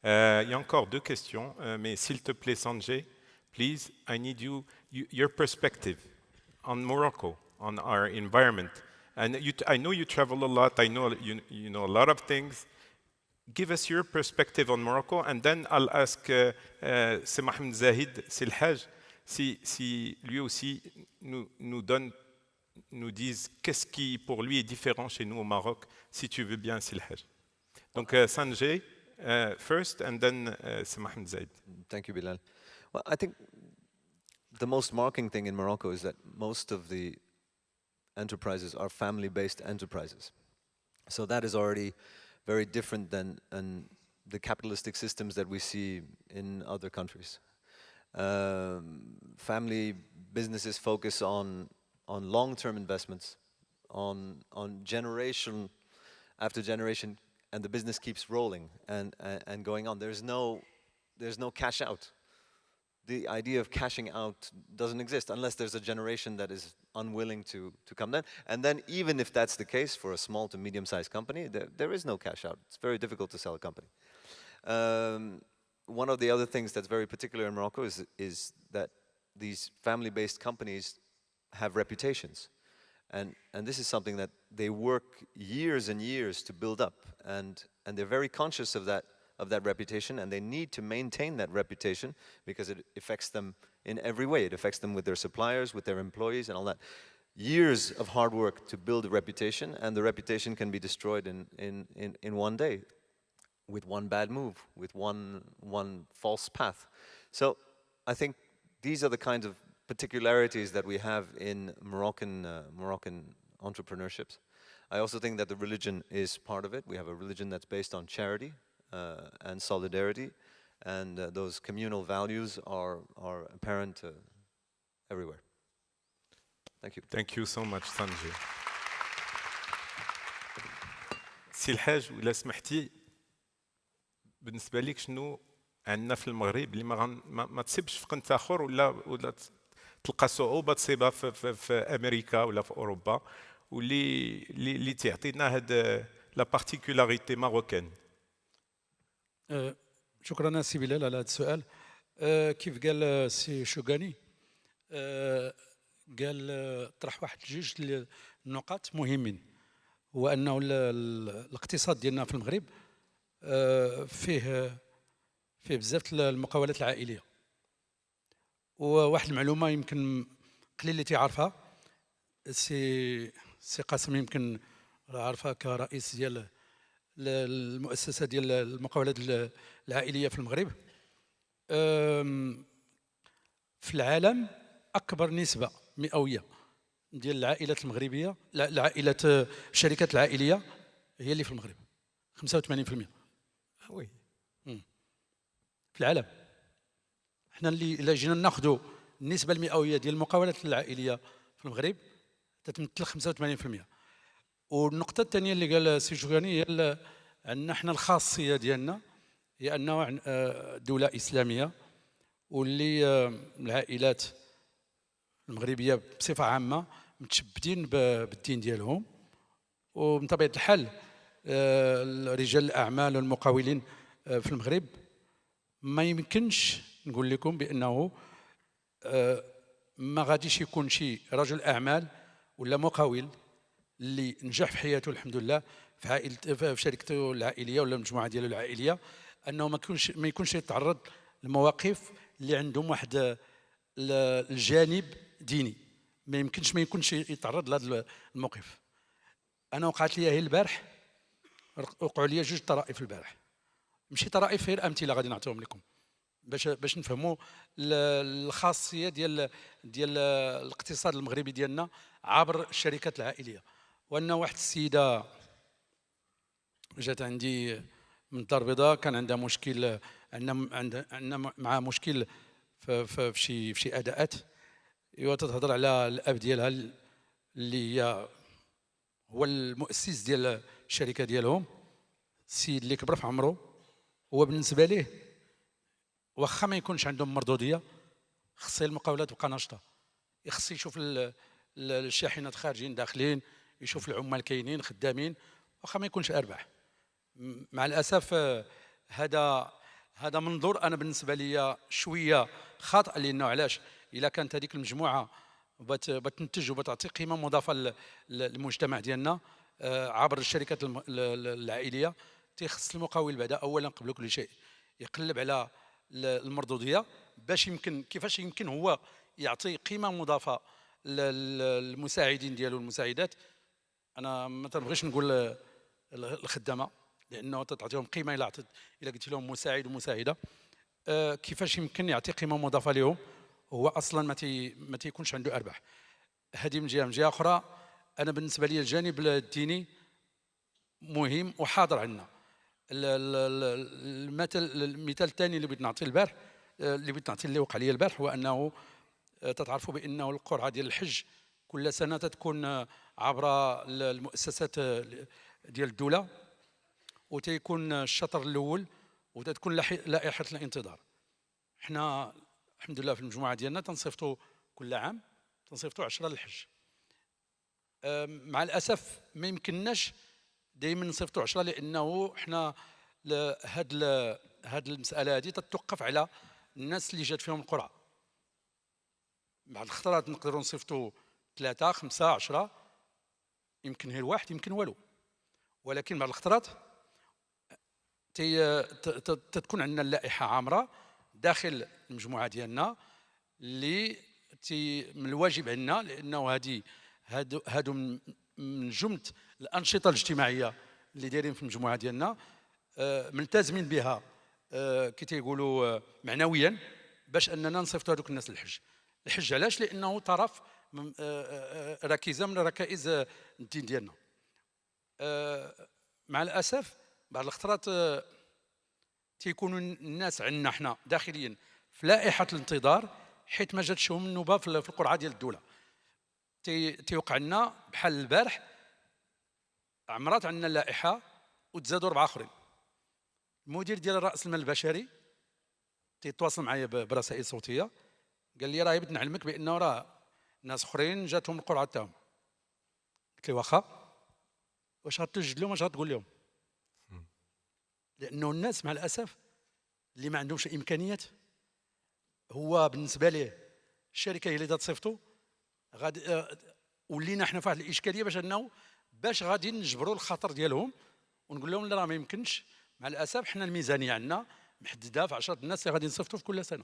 Il y a encore 2 questions, mais s'il te plaît, Sanjay, please, I need your perspective on Morocco, on our environment. And I know you travel a lot. I know you know a lot of things. Give us your perspective on Morocco, and then I'll ask C'est Mohamed Zahid, c'est le Hajj, si lui aussi nous dise qu'est-ce qui pour lui est différent chez nous au Maroc, si tu veux bien, c'est le Hajj. Donc Sanjay first, and then c'est Mohamed Zahid. Thank you, Bilal. Well, I think the most marking thing in Morocco is that most of the enterprises are family-based enterprises. So that is already very different than the capitalistic systems that we see in other countries. Family businesses focus on long-term investments, on generation after generation, and the business keeps rolling and going on. There's no cash out. The idea of cashing out doesn't exist unless there's a generation that is unwilling to come then. And then even if that's the case for a small to medium-sized company, there is no cash out. It's very difficult to sell a company. One of the other things that's very particular in Morocco is that these family-based companies have reputations. And this is something that they work years and years to build up. And they're very conscious of that reputation, and they need to maintain that reputation because it affects them in every way. It affects them with their suppliers, with their employees, and all that. Years of hard work to build a reputation, and the reputation can be destroyed in one day with one bad move, with one false path. So I think these are the kinds of particularities that we have in Moroccan entrepreneurships. I also think that the religion is part of it. We have a religion that's based on charity and solidarity, and those communal values are apparent everywhere. Thank you. Thank you so much, Sanjay. سي الحاج ولا سمحتي بالنسبه لك شنو عندنا في المغرب اللي ما تصيبش في قنت اخر ولا تلقى صعوبه تصيبها في امريكا ولا في اوروبا واللي تعطينا هاد لا بارتيكولاريتي ماروكان. شكرا سي بلال على هذا السؤال. كيف قال سي شوغاني قال طرح واحد 2 النقاط مهمين، هو انه الاقتصاد ديالنا في المغرب فيه بزاف المقاولات العائليه. وواحد المعلومه يمكن قليل اللي تيعرفها، سي قاسم يمكن عارفها كرئيس ديال المؤسسه ديال المقاولات العائليه في المغرب. في العالم اكبر نسبه مئويه ديال العائلات المغربيه، العائلات الشركات العائليه هي اللي في المغرب 85%. وي في العالم. احنا اللي الا جينا ناخذوا النسبه المئويه ديال المقاولات العائليه في المغرب تتمثل 85%. والنقطه الثانيه اللي قال سي شوغاني هي عندنا احنا الخاصيه ديالنا هي انه دوله اسلاميه، واللي العائلات المغربيه بصفه عامه متشبتين بالدين ديالهم. ومن طبيعه الحال رجال الاعمال والمقاولين في المغرب ما يمكنش نقول لكم بانه ما غاديش يكون شي رجل اعمال ولا مقاول اللي نجح في حياته الحمد لله في شركته العائليه ولا المجموعه ديالو العائليه، انه ما يكونش يتعرض لمواقف اللي عندهم واحد الجانب ديني. ما يكونش يتعرض لهذا الموقف. انا وقعت لي هي البارح وقعوا لي جوج طرائف البارح، ماشي طرائف، غير امثله غادي نعطيهم لكم باش نفهموا الخاصيه ديال الاقتصاد المغربي ديالنا عبر الشركات العائليه. وان واحد السيده جات عندي من الدار البيضاء، كان عندها مشكل، عندنا معها مشكل في شي اداءات، ايوا تتهضر على الاب ديالها اللي هو المؤسس ديال الشركه ديالهم، السيد اللي كبر في عمره. هو بالنسبه ليه واخا ما يكونش عندهم مردوديه، خص المقاولات تبقى ناشطه، خص يشوف الشاحنات خارجين داخلين، يشوف العمال كاينين خدامين واخا ما يكونش ارباح. مع الاسف هذا منظور انا بالنسبه لي شويه خاطئ، لانه علاش؟ الا كانت هذيك المجموعه بتنتج وبتعطي قيمه مضافه للمجتمع ديالنا عبر الشركات العائليه، تيخص المقاول بعدا اولا قبل كل شيء يقلب على المردوديه، باش يمكن كيفاش يمكن هو يعطي قيمه مضافه للمساعدين ديالو المساعدات. انا ما تنبغيش نقول الخدامه، لانه تعطيهم قيمه الا قلت لهم مساعد ومساعده، كيفاش يمكن يعطي قيمه مضافه لهم هو اصلا ما تيكونش عنده ارباح. هذه من جهه اخرى، انا بالنسبه لي الجانب الديني مهم وحاضر عندنا. المثال الثاني اللي بغيت نعطيه البارح، اللي وقع لي البارح، هو انه تتعرفوا بانه القرعه ديال الحج كل سنه تكون عبر المؤسسات ديال الدوله، وتيكون الشطر الاول وتتكون لائحه الانتظار. احنا الحمد لله في المجموعه ديالنا تنصيفطوا كل عام 10 للحج. مع الاسف ما يمكنناش دائما نصيفطوا 10، لانه احنا هاد المساله هذه تتوقف على الناس اللي جات فيهم القرعه. بعض الخطرات نقدروا نصيفطوا 3 5 10، يمكن غير واحد يمكن والو، ولكن بعض الخطرات تتكون عندنا اللائحه عامره داخل المجموعه ديالنا اللي من الواجب عندنا، لانه هادو من جمله الانشطه الاجتماعيه اللي دايرين في المجموعه ديالنا، ملتزمين بها كي تيقولوا معنويا، باش اننا نصيفطوا هذوك الناس الحج. علاش؟ لانه طرف ركيزه من ركائز الدين ديالنا. مع الاسف بعض الخطرات تيكونوا الناس عندنا حنا داخليا في لائحه الانتظار، حيت ما جاتشهم النوبه في القرعه ديال الدوله. تيوقع لنا بحال البارح، عمرات عندنا اللائحه وتزادوا 4 اخرين. المدير ديال راس المال البشري تيتواصل معايا برسائل صوتيه، قال لي راه بغيت نعلمك بانه راه ناس اخرين جاتهم القرعه تاعهم. قلت له واخا، واش غتوجد لهم، واش غتقول لهم؟ لانه الناس مع الاسف اللي ما عندهمش امكانيات، هو بالنسبه ليه الشركه هي اللي تصيفطوا، غادي ولينا حنا في واحد الاشكاليه باش غادي نجبروا الخطر ديالهم ونقول لهم لا راه ما يمكنش. مع الاسف حنا الميزانيه عندنا محدده في 10 الناس اللي غادي نصيفطوا في كل سنه.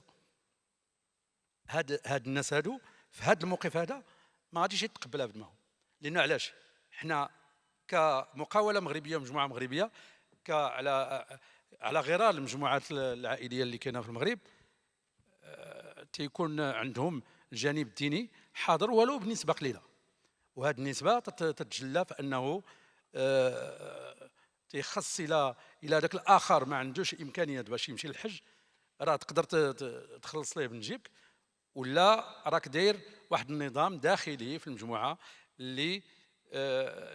هاد الناس هادو في هاد الموقف هذا ما غاديش يتقبلها بدماغهم، لانه علاش؟ حنا كمقاوله مغربيه ومجموعه مغربيه على غرار المجموعات العائليه اللي كاينه في المغرب، تيكون عندهم الجانب الديني حاضر ولو بنسبه قليله، وهذه النسبه تتجلى في انه تيخص الى ذاك الاخر ما عندوش امكانيات باش يمشي للحج، راه تقدر تخلص ليه من جيبك، ولا راك داير واحد النظام داخلي في المجموعه اللي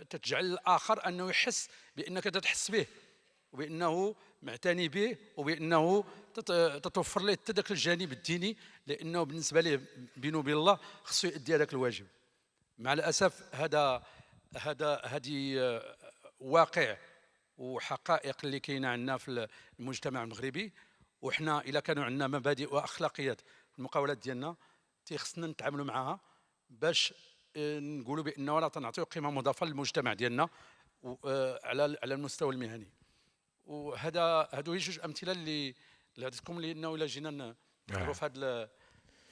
تجعل الاخر انه يحس بانك تتحس به وبانه معتني به وبانه تتوفر له حتى ذاك الجانب الديني، لانه بالنسبه ليه بينه وبين الله خصو يؤدي هذاك الواجب. مع الاسف هذه واقع وحقائق اللي كاينه عندنا في المجتمع المغربي، وحنا الا كانوا عندنا مبادئ واخلاقيات في المقاولات ديالنا تيخصنا نتعاملوا معها باش نقولوا بانه راه تنعطيو قيمه مضافه للمجتمع ديالنا على المستوى المهني. هادو هي جوج امثله اللي عطيتكم، لانه الا جينا نهضروا في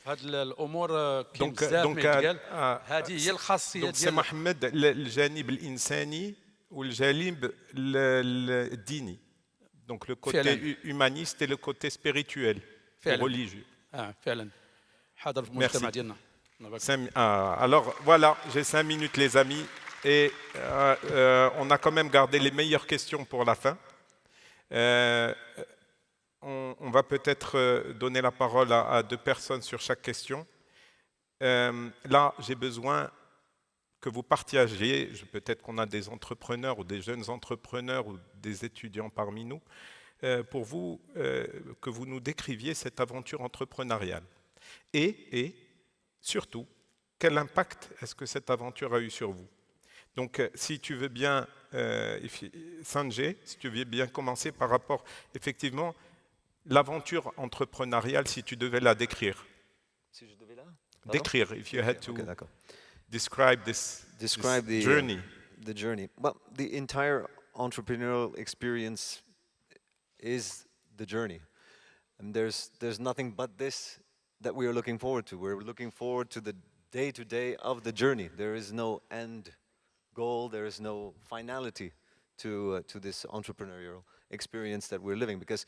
هاد الامور كاين بزاف ما يتقال. هذه هي الخاصيه ديال سي محمد. الجانب الانساني والجانب الديني. Donc le côté فعلاً. humaniste et le côté spirituel, et فعلاً. religieux. فعلا حاضر في Merci. المجتمع ديالنا. Alors voilà, j'ai 5 minutes les amis, et on a quand même gardé les meilleures questions pour la fin. On va peut-être donner la parole à 2 personnes sur chaque question. Là, j'ai besoin que vous partagiez, peut-être qu'on a des entrepreneurs ou des jeunes entrepreneurs ou des étudiants parmi nous, pour vous, que vous nous décriviez cette aventure entrepreneuriale. Et surtout, quel impact est-ce que cette aventure a eu sur vous? Donc, si tu veux bien, Sanjay, si tu veux bien commencer par rapport, effectivement, l'aventure entrepreneuriale, si tu devais la décrire. Si je devais là? Décrire, if you had to Okay, d'accord. describe this journey. The journey. Well, the entire entrepreneurial experience is the journey. And there's nothing but this that we are looking forward to. We're looking forward to the day-to-day of the journey. There is no end goal, there is no finality to this entrepreneurial experience that we're living, because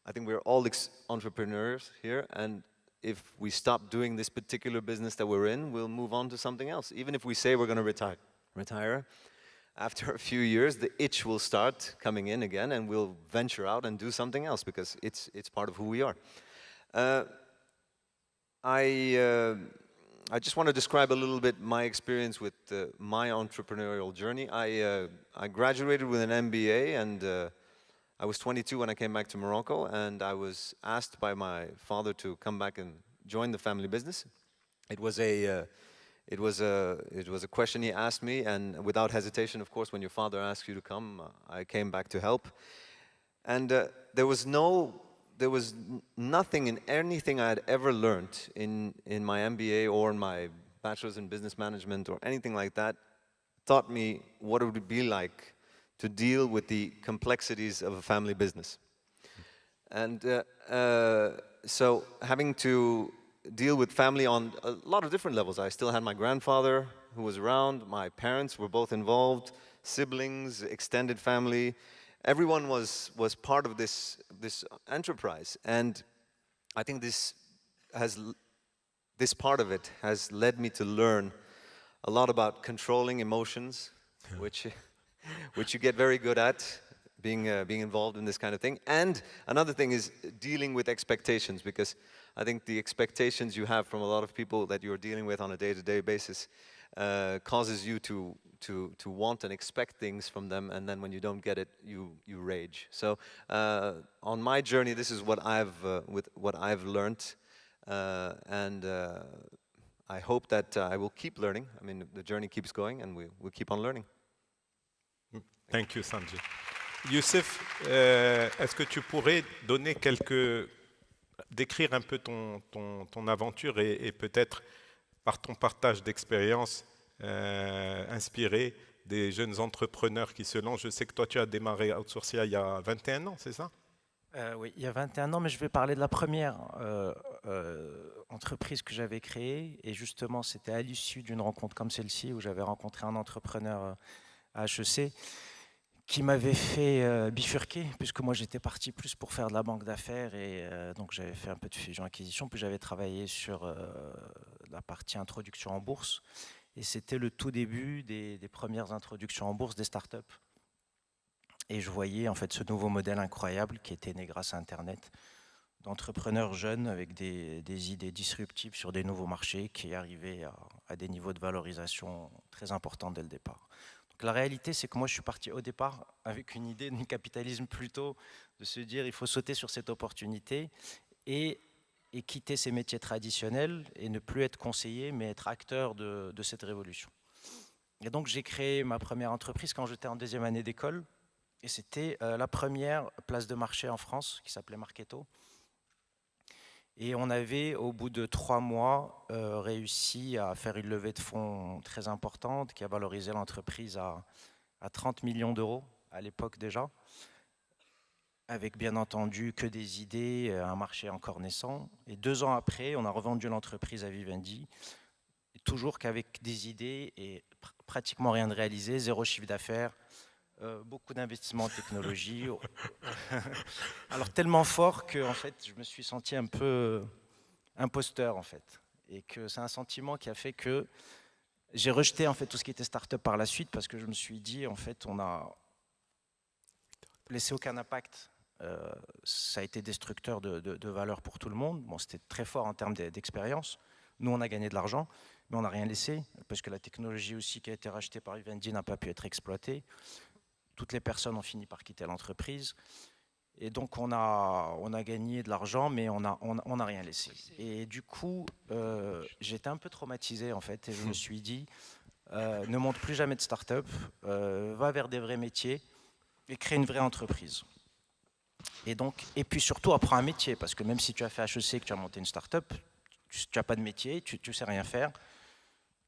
I think we're all entrepreneurs here, and if we stop doing this particular business that we're in, we'll move on to something else. Even if we say we're going to retire, after a few years, the itch will start coming in again, and we'll venture out and do something else, because it's part of who we are. I just want to describe a little bit my experience with my entrepreneurial journey. I graduated with an MBA, and I was 22 when I came back to Morocco, and I was asked by my father to come back and join the family business. It was a question he asked me, and without hesitation, of course, when your father asks you to come, I came back to help. And there was nothing in anything I had ever learned in my MBA or in my bachelor's in business management or anything like that taught me what it would be like to deal with the complexities of a family business. And so having to deal with family on a lot of different levels. I still had my grandfather who was around, my parents were both involved, siblings, extended family. Everyone was part of this enterprise, and I think this part of it has led me to learn a lot about controlling emotions, which you get very good at being involved in this kind of thing. And another thing is dealing with expectations, because I think the expectations you have from a lot of people that you're dealing with on a day-to-day basis causes you to want and expect things from them, and then when you don't get it, you rage. So on my journey, this is what I've learned, and I hope that I will keep learning. I mean, the journey keeps going, and we'll keep on learning. Thank you, Sanjay. Youssef, est-ce que tu pourrais décrire un peu ton aventure et peut-être par ton partage d'expérience inspirer des jeunes entrepreneurs qui se lancent? Je sais que toi tu as démarré Outsourcia il y a 21 ans, c'est ça? Oui, il y a 21 ans, mais je vais parler de la première entreprise que j'avais créée, et justement c'était à l'issue d'une rencontre comme celle-ci où j'avais rencontré un entrepreneur à HEC qui m'avait fait bifurquer, puisque moi j'étais parti plus pour faire de la banque d'affaires, et donc j'avais fait un peu de fusion-acquisition, puis j'avais travaillé sur la partie introduction en bourse, et c'était le tout début des premières introductions en bourse des startups. Et je voyais en fait ce nouveau modèle incroyable qui était né grâce à Internet, d'entrepreneurs jeunes avec des idées disruptives sur des nouveaux marchés qui arrivaient à des niveaux de valorisation très importants dès le départ. La réalité, c'est que moi, je suis parti au départ avec une idée du capitalisme plutôt, de se dire il faut sauter sur cette opportunité et quitter ces métiers traditionnels et ne plus être conseiller, mais être acteur de cette révolution. Et donc, j'ai créé ma première entreprise quand j'étais en deuxième année d'école, et c'était la première place de marché en France qui s'appelait Marketo. Et on avait, au bout de 3 mois, réussi à faire une levée de fonds très importante qui a valorisé l'entreprise à 30 millions d'euros à l'époque déjà, avec bien entendu que des idées, un marché encore naissant. Et 2 ans après, on a revendu l'entreprise à Vivendi, toujours qu'avec des idées et pratiquement rien de réalisé, 0 chiffre d'affaires, beaucoup d'investissements en technologie. Alors tellement fort que en fait, je me suis senti un peu imposteur en fait. Et que c'est un sentiment qui a fait que j'ai rejeté en fait tout ce qui était start-up par la suite parce que je me suis dit en fait on a laissé aucun impact. Ça a été destructeur de valeur pour tout le monde. Bon, c'était très fort en termes d'expérience. Nous, on a gagné de l'argent, mais on n'a rien laissé parce que la technologie aussi qui a été rachetée par Vivendi n'a pas pu être exploitée. Toutes les personnes ont fini par quitter l'entreprise. Et donc, on a gagné de l'argent, mais on n'a rien laissé. Et du coup, j'étais un peu traumatisé, en fait, et je me suis dit, ne monte plus jamais de start-up, va vers des vrais métiers et crée une vraie entreprise. Et puis surtout, apprends un métier, parce que même si tu as fait HEC, que tu as monté une start-up, tu n'as pas de métier, tu ne sais rien faire.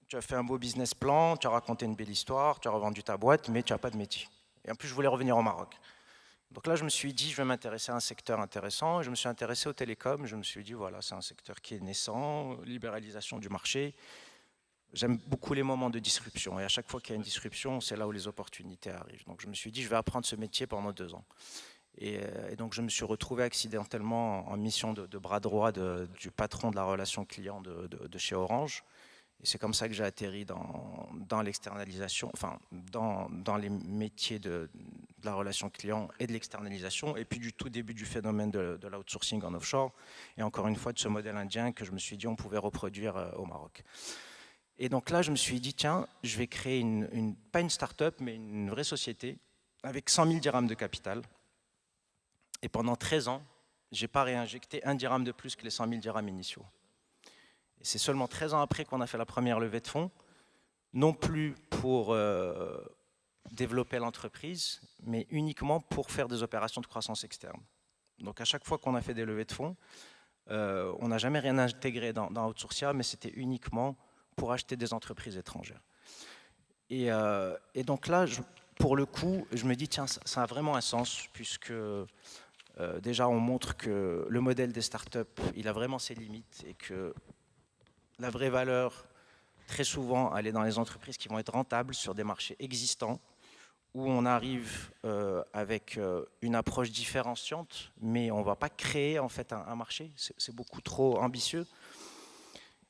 Tu as fait un beau business plan, tu as raconté une belle histoire, tu as revendu ta boîte, mais tu n'as pas de métier. Et en plus, je voulais revenir au Maroc. Donc là, je me suis dit, je vais m'intéresser à un secteur intéressant. Et je me suis intéressé aux télécoms. Je me suis dit, voilà, c'est un secteur qui est naissant, libéralisation du marché. J'aime beaucoup les moments de disruption. Et à chaque fois qu'il y a une disruption, c'est là où les opportunités arrivent. Donc je me suis dit, je vais apprendre ce métier pendant 2 ans. Et donc je me suis retrouvé accidentellement en mission de bras droit du patron de la relation client de chez Orange. Et c'est comme ça que j'ai atterri dans l'externalisation, enfin dans les métiers de la relation client et de l'externalisation, et puis du tout début du phénomène de l'outsourcing en offshore, et encore une fois de ce modèle indien que je me suis dit on pouvait reproduire au Maroc. Et donc là je me suis dit tiens, je vais créer pas une start-up mais une vraie société avec 100 000 dirhams de capital. Et pendant 13 ans, je n'ai pas réinjecté 1 dirham de plus que les 100 000 dirhams initiaux. Et c'est seulement 13 ans après qu'on a fait la première levée de fonds, non plus pour développer l'entreprise, mais uniquement pour faire des opérations de croissance externe. Donc à chaque fois qu'on a fait des levées de fonds, on n'a jamais rien intégré dans Outsourcia, mais c'était uniquement pour acheter des entreprises étrangères. Et donc là, pour le coup, je me dis, tiens, ça a vraiment un sens, puisque déjà on montre que le modèle des startups, il a vraiment ses limites, et que la vraie valeur, très souvent, elle est dans les entreprises qui vont être rentables sur des marchés existants, où on arrive avec une approche différenciante, mais on ne va pas créer en fait un marché, c'est beaucoup trop ambitieux.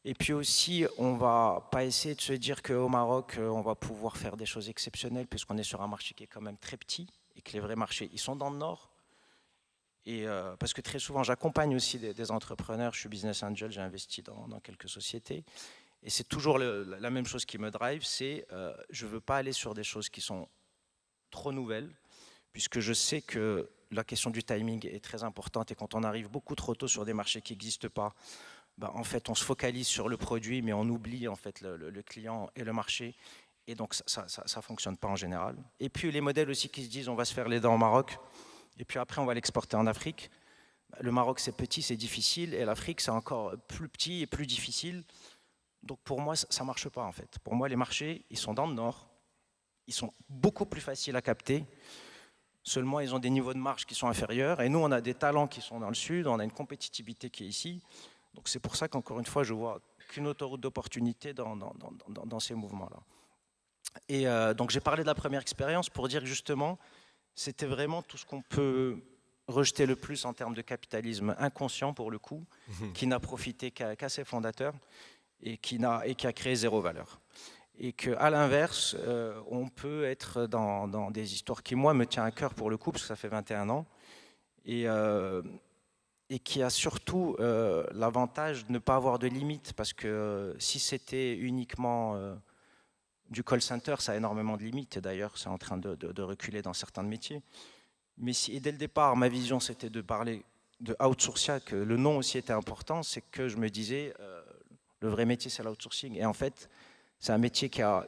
Et puis aussi, on ne va pas essayer de se dire qu'au Maroc, on va pouvoir faire des choses exceptionnelles, puisqu'on est sur un marché qui est quand même très petit, et que les vrais marchés, ils sont dans le nord. Et parce que très souvent, j'accompagne aussi des entrepreneurs, je suis business angel, j'ai investi dans quelques sociétés, et c'est toujours la même chose qui me drive, c'est je ne veux pas aller sur des choses qui sont trop nouvelles, puisque je sais que la question du timing est très importante, et quand on arrive beaucoup trop tôt sur des marchés qui n'existent pas, ben, en fait, on se focalise sur le produit, mais on oublie en fait le client et le marché, et donc ça ne fonctionne pas en général. Et puis les modèles aussi qui se disent on va se faire les dents au Maroc, et puis après on va l'exporter en Afrique. Le Maroc c'est petit, c'est difficile, et l'Afrique c'est encore plus petit et plus difficile. Donc pour moi ça ne marche pas en fait. Pour moi les marchés ils sont dans le nord, ils sont beaucoup plus faciles à capter, seulement ils ont des niveaux de marge qui sont inférieurs, et nous on a des talents qui sont dans le sud, on a une compétitivité qui est ici. Donc c'est pour ça qu'encore une fois, je vois qu'une autoroute d'opportunité dans ces mouvements-là. Et donc j'ai parlé de la première expérience pour dire que justement, c'était vraiment tout ce qu'on peut rejeter le plus en termes de capitalisme inconscient pour le coup, qui n'a profité qu'à ses fondateurs et qui a créé zéro valeur. Et qu'à l'inverse, on peut être dans des histoires qui, moi, me tient à cœur pour le coup, parce que ça fait 21 ans, et qui a surtout l'avantage de ne pas avoir de limites, parce que si c'était uniquement du call center, ça a énormément de limites, et d'ailleurs c'est en train de reculer dans certains métiers. Mais et dès le départ, ma vision c'était de parler de Outsourcia, que le nom aussi était important, c'est que je me disais, le vrai métier c'est l'outsourcing, et en fait c'est un métier qui a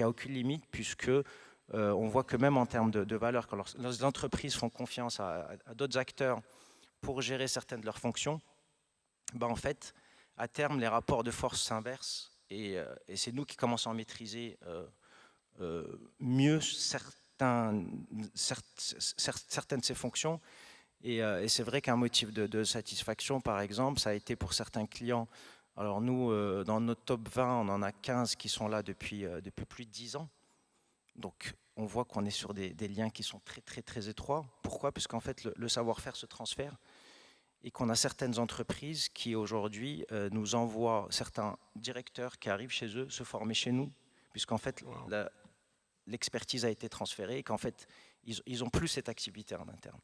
aucune limite, puisque on voit que même en termes de valeur, quand les entreprises font confiance à d'autres acteurs pour gérer certaines de leurs fonctions, ben en fait, à terme, les rapports de force s'inversent, et c'est nous qui commençons à maîtriser mieux certaines de ces fonctions. Et c'est vrai qu'un motif de satisfaction, par exemple, ça a été pour certains clients. Alors nous, dans notre top 20, on en a 15 qui sont là depuis plus de 10 ans. Donc, on voit qu'on est sur des liens qui sont très, très, très étroits. Pourquoi? Parce qu'en fait, le savoir-faire se transfère et qu'on a certaines entreprises qui, aujourd'hui, nous envoient certains directeurs qui arrivent chez eux se former chez nous, puisqu'en fait, l'expertise a été transférée et qu'en fait, ils n'ont plus cette activité en interne.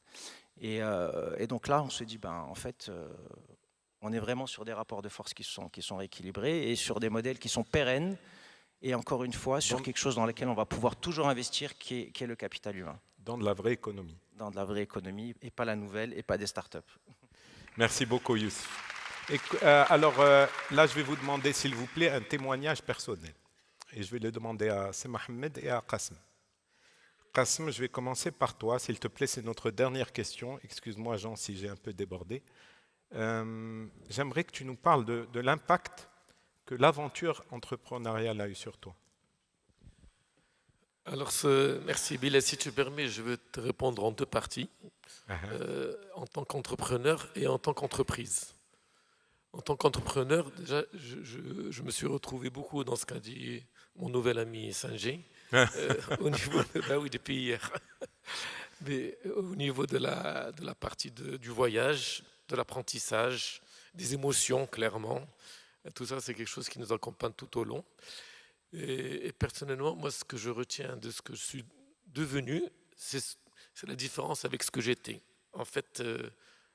Et donc là, on se dit, en fait, on est vraiment sur des rapports de force qui sont rééquilibrés et sur des modèles qui sont pérennes. Et encore une fois, sur quelque chose dans lequel on va pouvoir toujours investir, qui est le capital humain. Dans de la vraie économie. Dans de la vraie économie, et pas la nouvelle, et pas des startups. Merci beaucoup, Youssef. Alors, là, je vais vous demander, s'il vous plaît, un témoignage personnel. Et je vais le demander à Mohamed et à Qasim. Qasim, je vais commencer par toi, s'il te plaît, c'est notre dernière question. Excuse-moi, Jean, si j'ai un peu débordé. J'aimerais que tu nous parles de l'impact que l'aventure entrepreneuriale a eu sur toi. Alors, merci Bilal. Si tu permets, je vais te répondre en deux parties, en tant qu'entrepreneur et en tant qu'entreprise. En tant qu'entrepreneur, déjà, je me suis retrouvé beaucoup dans ce qu'a dit mon nouvel ami Sanjay, au niveau oui, depuis hier. Mais au niveau de la partie du voyage, de l'apprentissage, des émotions, clairement. Tout ça, c'est quelque chose qui nous accompagne tout au long. Et personnellement, moi, ce que je retiens de ce que je suis devenu, c'est la différence avec ce que j'étais. En fait,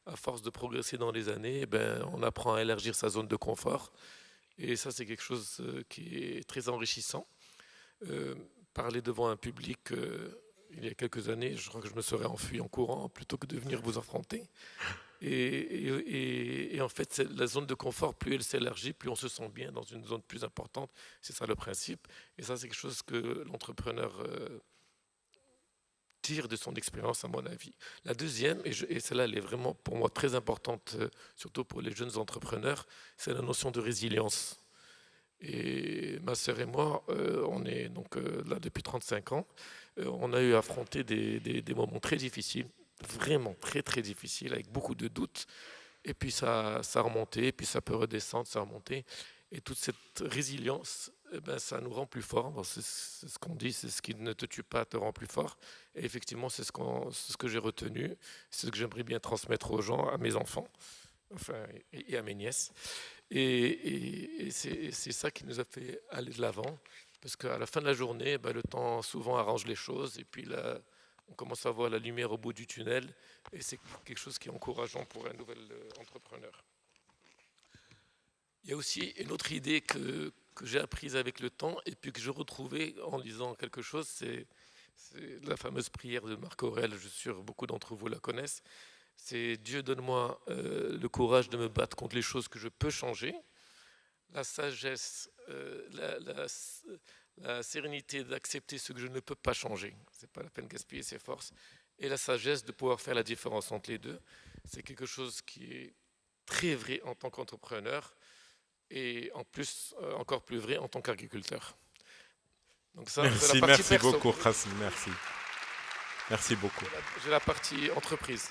à force de progresser dans les années, on apprend à élargir sa zone de confort. Et ça, c'est quelque chose qui est très enrichissant. Parler devant un public, il y a quelques années, je crois que je me serais enfui en courant plutôt que de venir vous affronter. Et en fait, la zone de confort, plus elle s'élargit, plus on se sent bien dans une zone plus importante. C'est ça le principe. Et ça, c'est quelque chose que l'entrepreneur tire de son expérience, à mon avis. La deuxième, et celle-là, elle est vraiment pour moi très importante, surtout pour les jeunes entrepreneurs, c'est la notion de résilience. Et ma sœur et moi, on est donc là depuis 35 ans. On a eu à affronter des moments très difficiles, vraiment très très difficiles, avec beaucoup de doutes. Et puis ça a remonté, puis ça peut redescendre, ça a remonté. Et toute cette résilience, ça nous rend plus forts. Bon, c'est ce qu'on dit, c'est ce qui ne te tue pas te rend plus fort. Et effectivement, c'est ce que j'ai retenu, c'est ce que j'aimerais bien transmettre aux gens, à mes enfants, enfin, et à mes nièces. Et c'est ça qui nous a fait aller de l'avant, parce qu'à la fin de la journée, le temps souvent arrange les choses, et puis là, on commence à voir la lumière au bout du tunnel, et c'est quelque chose qui est encourageant pour un nouvel entrepreneur. Il y a aussi une autre idée que j'ai apprise avec le temps, et puis que je retrouvais en lisant quelque chose, c'est la fameuse prière de Marc Aurèle, je suis sûr que beaucoup d'entre vous la connaissent. C'est Dieu, donne-moi le courage de me battre contre les choses que je peux changer, la sagesse, la sérénité d'accepter ce que je ne peux pas changer. Ce n'est pas la peine de gaspiller ses forces. Et la sagesse de pouvoir faire la différence entre les deux. C'est quelque chose qui est très vrai en tant qu'entrepreneur et en plus encore plus vrai en tant qu'agriculteur. Donc ça, merci beaucoup, Qasim, merci. Merci beaucoup. J'ai la partie entreprise.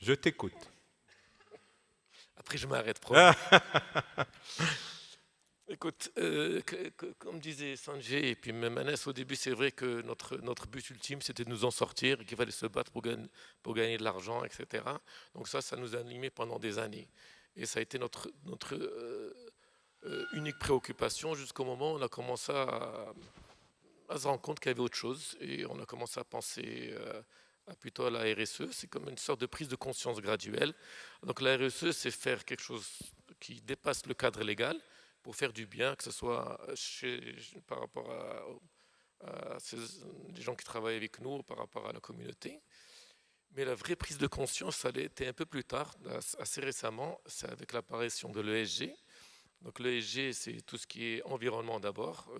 Je t'écoute. Après, je m'arrête, promis. Écoute, comme disait Sanjay et puis même Anas, au début, c'est vrai que notre but ultime, c'était de nous en sortir et qu'il fallait se battre pour gagner de l'argent, etc. Donc ça nous a animés pendant des années. Et ça a été notre unique préoccupation jusqu'au moment où on a commencé à se rendre compte qu'il y avait autre chose. Et on a commencé à penser plutôt à la RSE. C'est comme une sorte de prise de conscience graduelle. Donc la RSE, c'est faire quelque chose qui dépasse le cadre légal pour faire du bien, que ce soit par rapport à les gens qui travaillent avec nous, par rapport à la communauté. Mais la vraie prise de conscience, ça a été un peu plus tard, assez récemment, c'est avec l'apparition de l'ESG. Donc l'ESG, c'est tout ce qui est environnement d'abord,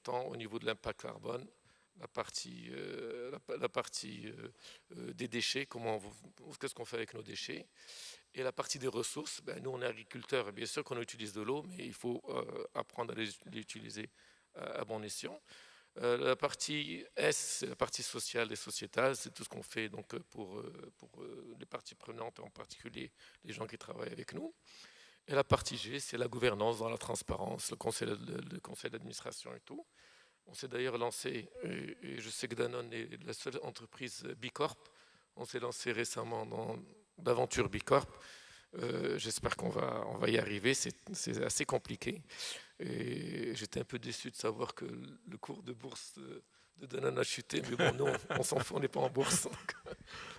tant au niveau de l'impact carbone, la partie des déchets, qu'est-ce qu'on fait avec nos déchets, et la partie des ressources. Nous, on est agriculteurs, bien sûr qu'on utilise de l'eau, mais il faut apprendre à l'utiliser à bon escient. La partie S, c'est la partie sociale et sociétale, c'est tout ce qu'on fait donc, pour les parties prenantes, en particulier les gens qui travaillent avec nous. Et la partie G, c'est la gouvernance dans la transparence, le conseil d'administration et tout. On s'est d'ailleurs lancé, et je sais que Danone est la seule entreprise Bicorp, on s'est lancé récemment dans l'aventure Bicorp. J'espère qu'on va y arriver, c'est assez compliqué. Et j'étais un peu déçu de savoir que le cours de bourse de Danone a chuté, mais bon, nous, on s'en fout, on n'est pas en bourse, donc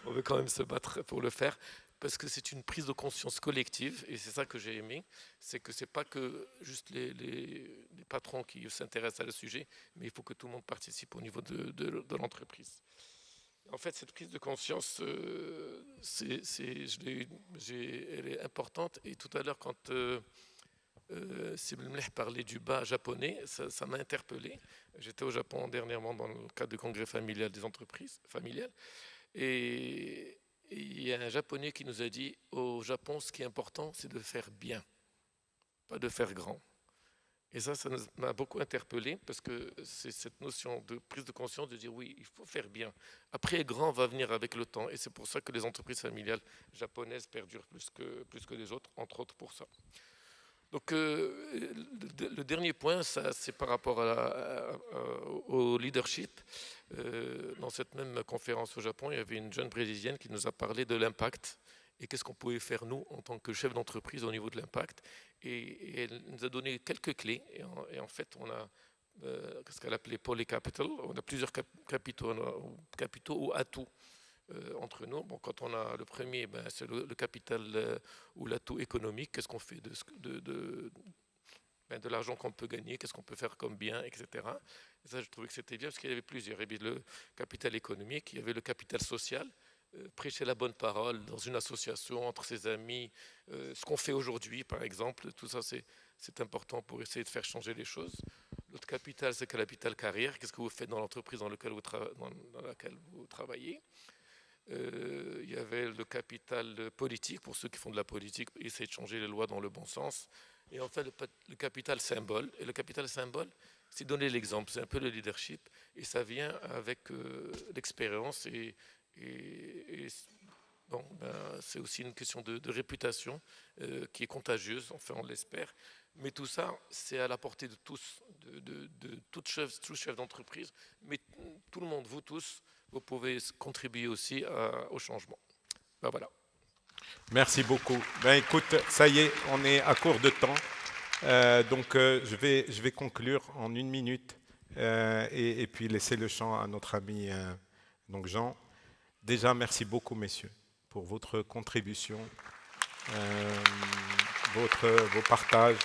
on veut quand même se battre pour le faire, parce que c'est une prise de conscience collective, et c'est ça que j'ai aimé, c'est que c'est pas que juste les patrons qui s'intéressent à le sujet, mais il faut que tout le monde participe au niveau de l'entreprise. En fait, cette prise de conscience, elle est importante, et tout à l'heure, quand Sibel Mleh parlait du bas japonais, ça m'a interpellé. J'étais au Japon dernièrement dans le cadre du congrès familial des entreprises familiales, et il y a un japonais qui nous a dit au Japon, ce qui est important, c'est de faire bien, pas de faire grand. Et ça m'a beaucoup interpellé, parce que c'est cette notion de prise de conscience de dire oui, il faut faire bien. Après, grand va venir avec le temps, et c'est pour ça que les entreprises familiales japonaises perdurent plus que les autres, entre autres pour ça. Donc le dernier point, c'est par rapport au leadership. Dans cette même conférence au Japon, il y avait une jeune brésilienne qui nous a parlé de l'impact et qu'est-ce qu'on pouvait faire nous en tant que chef d'entreprise au niveau de l'impact. Et elle nous a donné quelques clés. Et en fait, on a ce qu'elle appelait polycapital. On a plusieurs capitaux ou atouts entre nous. Bon, quand on a le premier, c'est le capital ou l'atout économique. Qu'est-ce qu'on fait de l'argent qu'on peut gagner, qu'est-ce qu'on peut faire comme bien, etc. Et ça, je trouvais que c'était bien parce qu'il y avait plusieurs. Il y avait le capital économique, il y avait le capital social, prêcher la bonne parole dans une association, entre ses amis, ce qu'on fait aujourd'hui, par exemple. Tout ça, c'est important pour essayer de faire changer les choses. L'autre capital, c'est le capital carrière. Qu'est-ce que vous faites dans l'entreprise dans laquelle vous travaillez? Il y avait le capital politique, pour ceux qui font de la politique, essayer de changer les lois dans le bon sens. Et en fait, le capital symbole. Et le capital symbole, c'est donner l'exemple, c'est un peu le leadership. Et ça vient avec l'expérience. Bon, c'est aussi une question de réputation qui est contagieuse, enfin on l'espère. Mais tout ça, c'est à la portée de tous, de tout chef d'entreprise. Mais tout le monde, vous tous, vous pouvez contribuer aussi au changement. Voilà. Merci beaucoup. Écoute, ça y est, on est à court de temps. Donc, je vais conclure en 1 minute et puis laisser le champ à notre ami donc Jean. Déjà, merci beaucoup, messieurs, pour votre contribution, vos partages.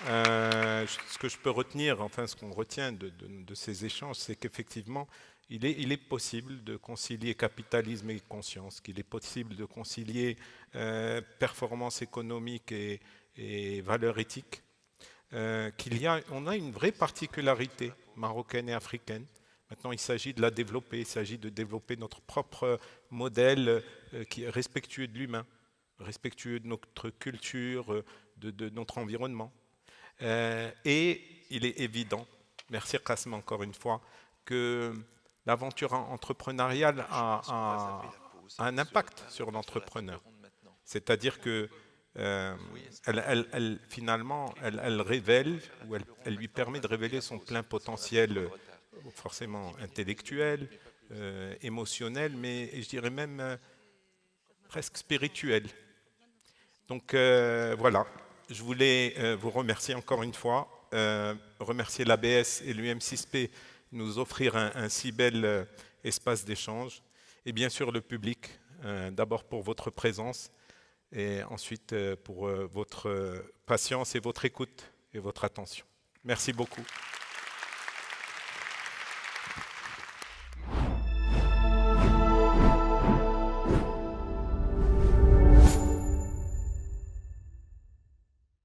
Ce que je peux retenir, enfin ce qu'on retient de ces échanges, c'est qu'effectivement, il est possible de concilier capitalisme et conscience, qu'il est possible de concilier performance économique et valeurs éthiques, on a une vraie particularité marocaine et africaine. Maintenant, il s'agit de la développer, il s'agit de développer notre propre modèle qui est respectueux de l'humain, respectueux de notre culture, de notre environnement. Et il est évident, merci Qasim encore une fois, que l'aventure entrepreneuriale a un impact sur l'entrepreneur. C'est-à-dire que finalement, elle révèle, ou elle lui permet de révéler son plein potentiel, forcément intellectuel, émotionnel, mais je dirais même presque spirituel. Donc voilà, je voulais vous remercier encore une fois, remercier l'ABS et l'UM6P de nous offrir un si bel espace d'échange, et bien sûr le public, d'abord pour votre présence, et ensuite pour votre patience et votre écoute et votre attention. Merci beaucoup.